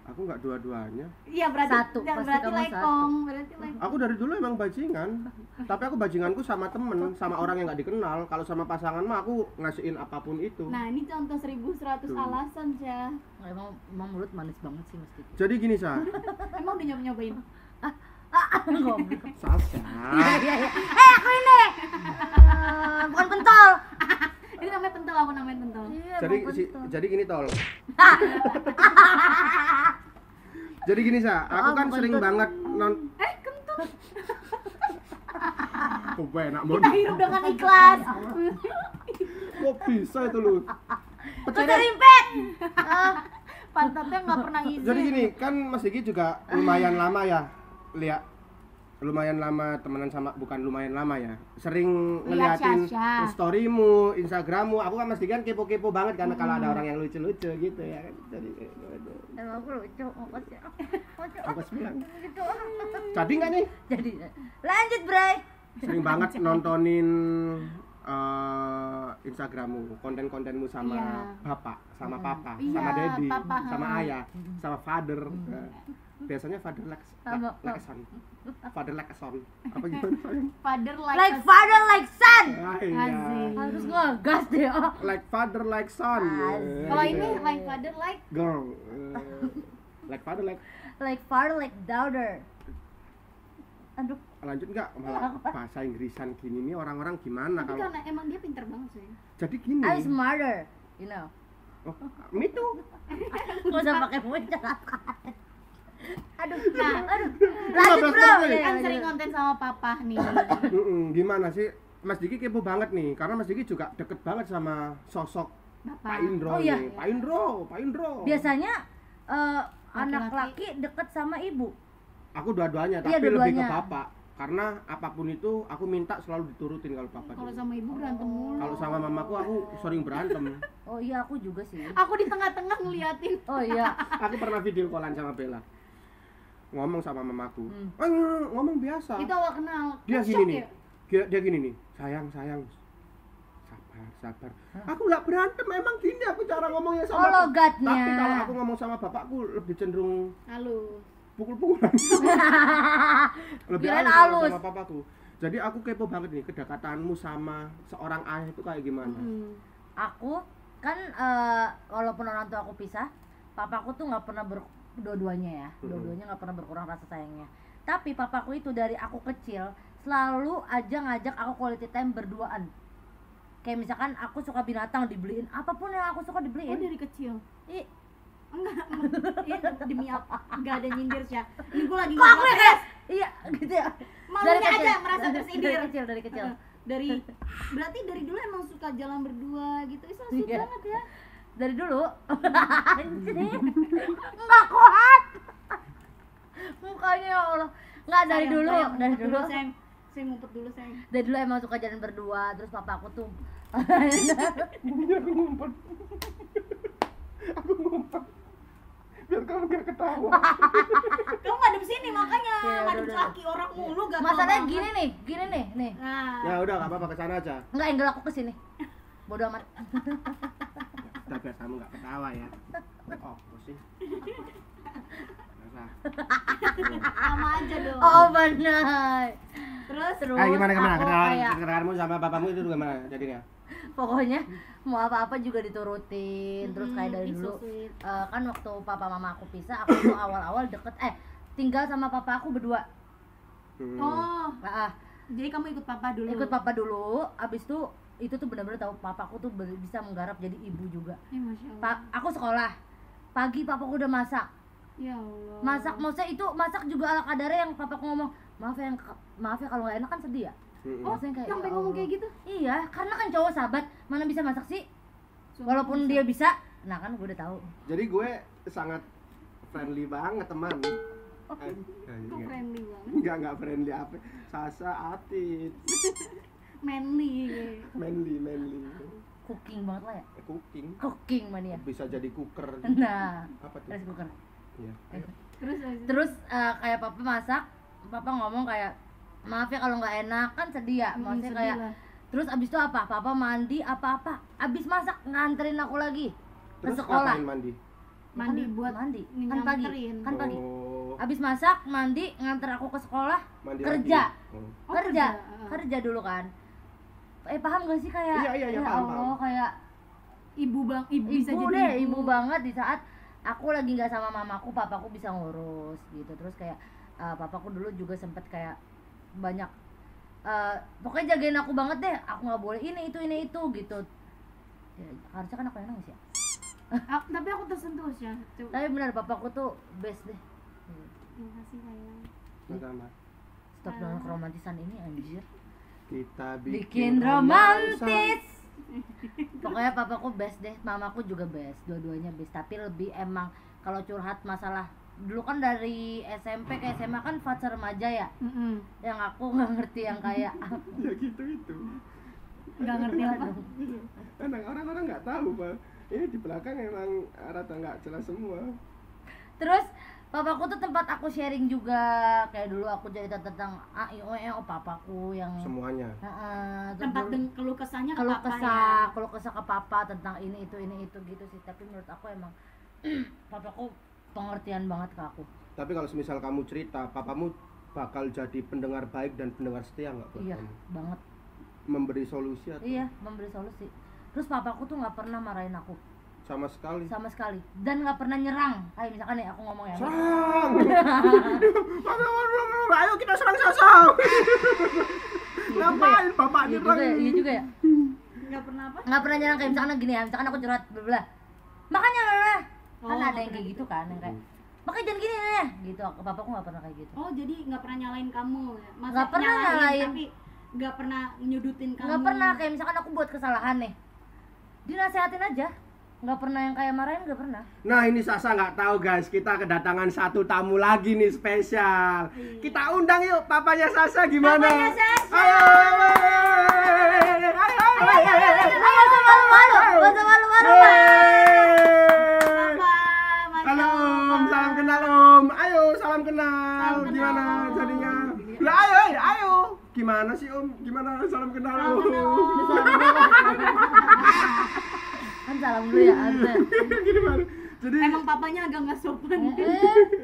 aku enggak dua-duanya. Iya berarti Satu, ya, pasti berarti kamu lekong, berarti lekong. Aku dari dulu emang bajingan. Tapi aku bajinganku sama temen, sama orang yang enggak dikenal. Kalau sama pasangan mah aku ngasihin apapun itu. Nah, ini contoh 1100 Tuh. alasan, Cah. Emang mulut manis banget sih mesti. Jadi gini, Sa. Emang udah nyobain? Goblok. Sasa. Iya. Aku ini. Bukan pentol. Ini namanya pentol, aku namanya pentol. Iya, Jadi bukan pentol. jadi gini tol. Jadi gini, Sa, aku Oh, kan bukan sering kentut. banget Kentut. Oh, enak Kita banget. hidup dengan ikhlas. Kok bisa itu lu? Keserimpet. Pantatnya nggak pernah izin. Jadi gini, kan Mas Diki juga lumayan lama ya, lihat lumayan lama temenan sama, bukan lumayan lama ya, sering Lihat ngeliatin Syasha. storymu, Instagrammu. Aku kan Mas Diki kan kepo-kepo banget karena kalau ada orang yang lucu-lucu gitu ya kan. Jadi Emang aku lucu, makasih. aku bilang, Gitu. jadi nggak nih? Jadi lanjut, Bray. Sering banget nontonin Instagrammu, konten-kontenmu sama Iya. bapak, sama papa, Iya, sama daddy, papa, sama ha. ayah, sama father. Biasanya father Sama- like a son. Father like a son. Apa gimana? Father Like father, like son. Ah, iya. Asik. Harus ngegas deh. Like father like son. Asik. Kalau ini like father like girl. Like father like. Like father, like daughter. Aduh, Lanjut nggak malah bahasa Inggrisan gini nih orang-orang gimana tapi kalau karena emang dia pintar banget sih. jadi gini. I'm smarter, you know. Oh, me too. Nggak usah pakai muncul. Aduh, Nah, lanjut 15 bro. menit. Iya, kan lanjut. sering konten sama papa nih. Gimana sih Mas Diki kepo banget nih karena Mas Diki juga deket banget sama sosok Pak Bapak. Indro Oh, iya. nih. Pak Indro. Biasanya anak Laki-laki. laki deket sama ibu. Aku dua-duanya Iya, tapi lebih ke dua-duanya. bapak. Karena apapun itu aku minta selalu diturutin kalau papa. Kalau dulu. sama ibu berantem mulu. Kalau sama mamaku aku sering berantem. Oh iya, aku juga sih. Aku di tengah-tengah ngeliatin. Oh iya. Aku pernah video callan sama Bella. Ngomong sama mamaku. Ngomong biasa. Itu awal kenal. Dia Kan gini shock nih. ya? Dia gini nih. Sayang. Sabar. Aku nggak berantem, emang gini aku cara ngomongnya Oh, sama logatnya. Tapi kalau aku ngomong sama bapakku lebih cenderung Halus. pukul-pukulan. Lebih Kirain halus kalau halus. sama papaku. Jadi aku kepo banget nih kedekatanmu sama seorang ayah itu kayak gimana? Aku kan walaupun orang tua aku pisah, papaku tuh nggak pernah dua-duanya ya, dua-duanya nggak pernah berkurang rasa sayangnya. Tapi papaku itu dari aku kecil selalu aja ngajak aku quality time berduaan. Kayak misalkan aku suka binatang dibeliin, apapun yang aku suka Oh dibeliin. dari kecil. Ih, Enggak, iya, demi apa? Enggak ada nyindir sih ya. Ini gue lagi kok aku ngobrol. ya kayak iya gitu ya. Malunya aja merasa tersindir. Dari kecil. Berarti dari dulu emang suka jalan berdua gitu. Itu sweet Iya. banget ya. Dari dulu. Anjir. Enggak kuat. Mukanya ya Allah. Enggak dari Sayang, dulu, sayang, dari ngumpet dulu. sayang. Saya ngumpet dulu sayang. Dari dulu emang suka jalan berdua, terus papa aku tuh Bunyinya aku ngumpet. Aku ngumpet. Biar kamu gak ketawa. Kamu ngadep sini makanya Iya, ngadep udah. kaki orang mulu gak masalahnya gini nih, nih. Nah, Ya udah, gak apa-apa, kesana aja. Enggak, angle aku ke sini. Bodoh amat. Udah biar kamu gak ketawa ya. Oh, apa sih? Nah. sama aja dong. Oh, benar. Terus Gimana aku kayak kedekatanmu sama papamu itu gimana jadinya? pokoknya mau apa-apa juga diturutin. Terus kayak dari ih, so dulu sweet. kan waktu papa mama aku pisah, aku tuh awal-awal deket tinggal sama papa aku berdua. Oh, Nah, jadi kamu ikut papa dulu. ikut papa dulu, abis itu tuh benar-benar tahu papaku tuh bisa menggarap jadi ibu juga. Masya Allah. Aku sekolah pagi, papaku udah masak. Ya Allah. Maksudnya itu masak juga ala kadarnya yang papaku ngomong maaf ya kalau nggak enak kan sedih ya. Oh, Maksudnya kayak, sampai ya ngomong Allah. kayak gitu? Iya, karena kan cowok sahabat mana bisa masak sih, Suami walaupun bisa. dia bisa. Nah kan gue udah tahu. Jadi gue sangat friendly banget teman. Kok friendly banget. Enggak friendly apa. Sasa Atit. Manly. Manly. Cooking banget lah ya, Cooking. mania. Bisa jadi cooker. Nah, Apa tuh? rice cooker. Iya. Terus Kayak papa masak, papa ngomong kayak maaf ya kalau nggak enak kan sedih ya. Maksudnya sedih kayak lah. terus abis itu apa? Papa mandi apa-apa, abis masak nganterin aku lagi ke Terus sekolah. ngapain mandi? Mandi Kan buat mandi kan pagi, nyamperin. kan pagi. Oh, Abis masak, mandi, nganter aku ke sekolah, mandi kerja. lagi. Oh. Oh, kerja kerja. dulu kan. Paham gak sih kayak Iya, ya paham, Allah, kayak Ibu bisa ibu jadi deh, ibu banget di saat aku lagi nggak sama mamaku, papaku bisa ngurus gitu. Terus kayak papaku dulu juga sempet kayak banyak pokoknya jagain aku banget deh, aku nggak boleh ini itu gitu ya, harusnya kan aku yang nangis ya. Tapi aku tersentuh sih ya. Tapi benar papaku tuh best deh. Terima kasih sayang. Sama. Stop dengan keromantisan ini anjir, Kita bikin romantis. Pokoknya papaku best deh, mamaku juga best, dua-duanya best. Tapi lebih emang kalau curhat masalah dulu kan dari SMP ke SMA kan fase remaja ya, yang aku nggak ngerti yang kayak Ya gitu. Nggak ngerti apa. Karena orang-orang nggak tahu, Pak. Ini di belakang emang rata nggak jelas semua. terus papaku tuh tempat aku sharing juga, kayak dulu aku cerita tentang papaku yang Semuanya. terus Tempat dulu keluh kesahnya ke kalau papa kesah ke papa tentang ini itu gitu sih. Tapi menurut aku emang papaku pengertian banget ke aku. Tapi kalau semisal kamu cerita, papamu bakal jadi pendengar baik dan pendengar setia nggak buat Iya kamu? banget. Memberi solusi atau Iya, memberi solusi. Terus papaku tuh nggak pernah marahin aku sama sekali? sama sekali, dan nggak pernah nyerang. Kayak misalkan nih aku ngomong ya, Serang! Ayo kita serang Sasa! Ngapain bapak iya nyerang? juga ya, iya juga ya. nggak pernah apa. Nggak pernah nyerang, kayak misalkan gini ya, misalkan aku curhat bla makanya lah, kan Oh, ada nggak yang kayak pernah gitu kan, yang kayak makanya jangan gini ya, gitu. Papaku nggak pernah kayak gitu. Oh jadi nggak pernah nyalain kamu ya? Nggak pernah nyalain. Tapi nggak pernah nyudutin kamu. Nggak pernah, kayak misalkan aku buat kesalahan nih, dinasehatin aja. Nggak pernah yang kayak marahin, nggak pernah. Nah ini Sasa nggak tahu guys, kita kedatangan satu tamu lagi nih spesial. Kita undang yuk papanya Sasa gimana? Papanya Sasa. Ayo. Nggak usah malu-malu. Halo, salam kenal Om. Ayo, salam kenal. Salam kenal, Gimana Om. jadinya? Lah ayo. Gimana sih Om? Gimana salam kenal Salam Om? kenal, Om. Kan salam dulu ya, Anda. Gimana? Jadi Emang papanya agak nggak sopan.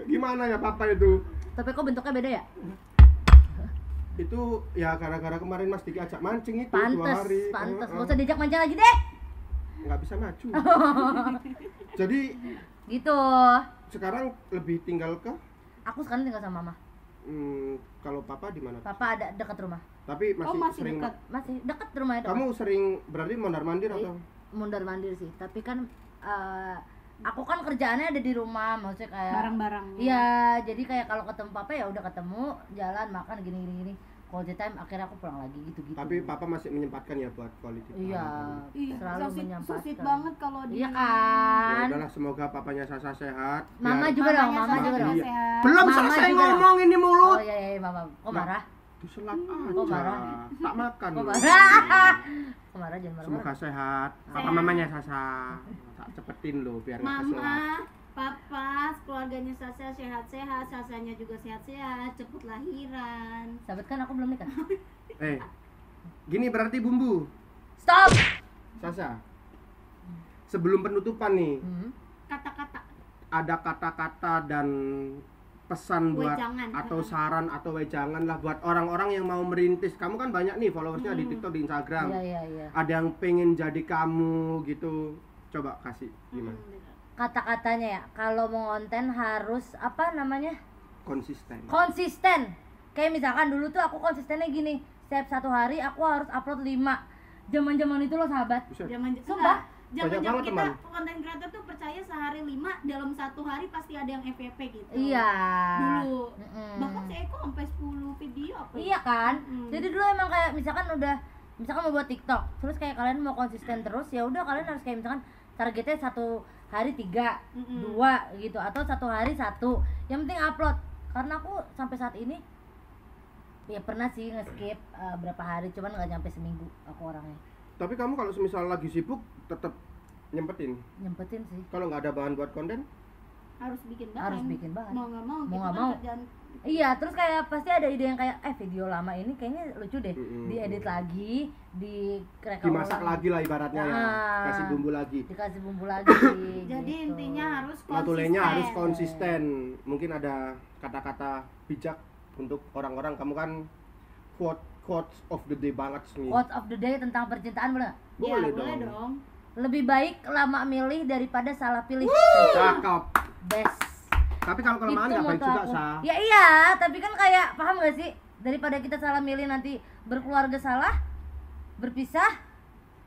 gimana ya papa itu? Tapi kok bentuknya beda ya? Itu ya gara-gara kemarin Mas Diki ajak mancing itu 2 hari. Pantes. Nggak usah diajak mancing lagi deh. Nggak bisa maju. Jadi Gitu. sekarang lebih tinggal ke Aku sekarang tinggal sama mama. kalau papa di mana? Papa ada dekat rumah. Tapi Oh, masih sering dekat. Masih dekat rumahnya. Dekat. kamu sering berarti mondar-mandir atau? Mundar mandir sih. Tapi kan aku kan kerjaannya ada di rumah, maksudnya kayak Barang-barang. Iya, jadi kayak kalau ketemu papa ya udah ketemu, jalan makan gini. Quality time akhirnya aku pulang lagi gitu-gitu. Tapi papa masih menyempatkan ya buat quality time. Iya, Ih, selalu so menyampaikan. sweet banget kalau dia. Iya Ya kan? udahlah semoga papanya Sasa sehat. Mama biar- juga dong, Mamanya mama Sasa juga dong. Iya. sehat. Belum Mama selesai juga ngomong ini Oh mulut. iya, mama. Kok marah? Diselat Kok aja. marah? Tak makan. Kok loh. marah? Kok marah jangan Semoga marah. sehat. Papa Sehat. mamanya Sasa. Tak cepetin loh biar nggak keselat. Mama, papa, keluarganya Sasa sehat-sehat, Sasanya juga sehat-sehat, cepet lahiran. Sahabat kan aku belum nikah. Gini berarti bumbu. Stop. Sasa. Sebelum penutupan nih, Kata-kata ada kata-kata dan pesan buat Wejangan. atau saran atau wejangan lah buat orang-orang yang mau merintis. Kamu kan banyak nih followersnya di TikTok, di Instagram. Iya. Ada yang pengen jadi kamu gitu. Coba kasih gimana? Kata-katanya ya, kalau mau konten harus apa namanya? Konsisten. Konsisten. Kayak misalkan dulu tuh aku konsistennya gini, setiap 1 hari aku harus upload 5. Zaman-zaman itu loh sahabat. Buset. Sumpah. Banyak Zaman-zaman banget, kita teman. konten creator tuh percaya sehari 5 dalam 1 hari pasti ada yang FYP gitu. Iya. Dulu. Mm-mm. Bahkan si Eko sampai 10 video apa? Iya kan? Mm. Jadi dulu emang kayak misalkan mau buat TikTok, terus kayak kalian mau konsisten terus, ya udah kalian harus kayak misalkan targetnya 1 hari 3, 2 gitu, atau 1 hari 1. Yang penting upload. Karena aku sampai saat ini ya pernah sih nge-skip berapa hari, cuman nggak nyampe seminggu aku orangnya. Tapi kamu kalau semisal lagi sibuk tetap nyempetin. Nyempetin sih. Kalau nggak ada bahan buat konten, Harus bikin bahan. Harus bikin bahan. Mau nggak mau. Mau gitu nggak kan mau. kerjaan. Iya, terus kayak pasti ada ide yang kayak video lama ini kayaknya lucu deh, Mm-mm. diedit lagi, dimasak lagi lah ibaratnya ya. Ah. Kasih bumbu lagi. dikasih bumbu lagi. Jadi gitu. intinya harus konsisten. Matulenya harus konsisten. Mungkin ada kata-kata bijak untuk orang-orang. Kamu kan quotes of the day banget nih. Quote of the day tentang percintaan boleh nggak? Ya, Boleh boleh dong. dong. Lebih baik lama milih daripada salah pilih. Cakep. Best. Tapi kalau kelemahan nggak baik moto juga, aku. Sa. Ya iya, tapi kan kayak paham gak sih? Daripada kita salah milih nanti berkeluarga salah, berpisah,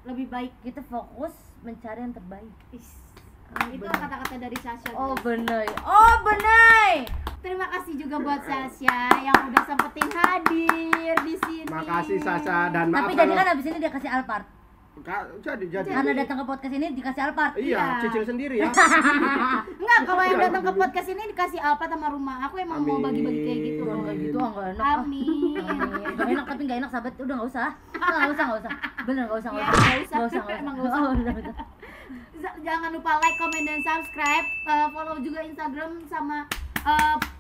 Lebih baik. kita fokus mencari yang terbaik. Is. Ah, Itu bener. kata-kata dari Sasha. Oh guys. bener. Oh bener. Terima kasih juga buat Sasha yang udah sempetin hadir di sini. Makasih Sasa dan maaf Tapi jadi kalau kan abis ini dia kasih Alphard. jadi. Karena datang ke podcast ini dikasih Alphard. Iya, Iya. cicil sendiri ya. Enggak, kalau yang datang ke podcast ini dikasih Alphard sama rumah. Aku emang mau Amin. bagi-bagi kayak gitu. Udah kayak gitu enggak enak. Ah. Amin. Gak enak tapi gak enak sahabat, udah gak usah. Nggak usah. Bener gak usah. Ya, nggak usah. Nggak Emang nggak usah. Oh, udah. Jangan lupa like, comment, dan subscribe. Follow juga Instagram sama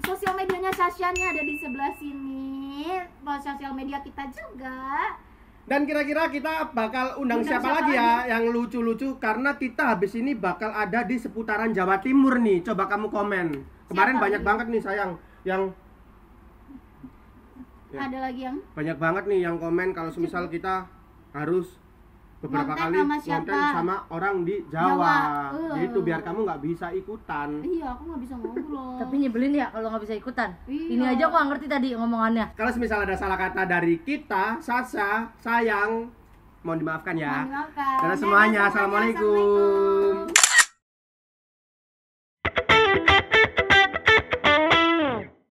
sosial medianya Sasha nih ada di sebelah sini. Sosial media kita juga. Dan kira-kira kita bakal undang siapa lagi ya yang lucu-lucu, karena kita habis ini bakal ada di seputaran Jawa Timur nih. Coba kamu komen. Kemarin Siapa banyak lagi? banget nih sayang yang Ya. Ada lagi yang banyak banget nih yang komen kalau semisal kita harus beberapa Konten kali sama siapa? konten sama orang di Jawa. Jawa. Gitu biar kamu nggak bisa ikutan. iya, aku nggak bisa ngobrol. Tapi nyebelin ya kalau nggak bisa ikutan. Iya. Ini aja aku nggak ngerti tadi ngomongannya. Kalau semisal ada salah kata dari kita, Sasa, sayang, mohon dimaafkan ya. Mohon dimaafkan. Dadah Dadah semuanya, semuanya, assalamualaikum.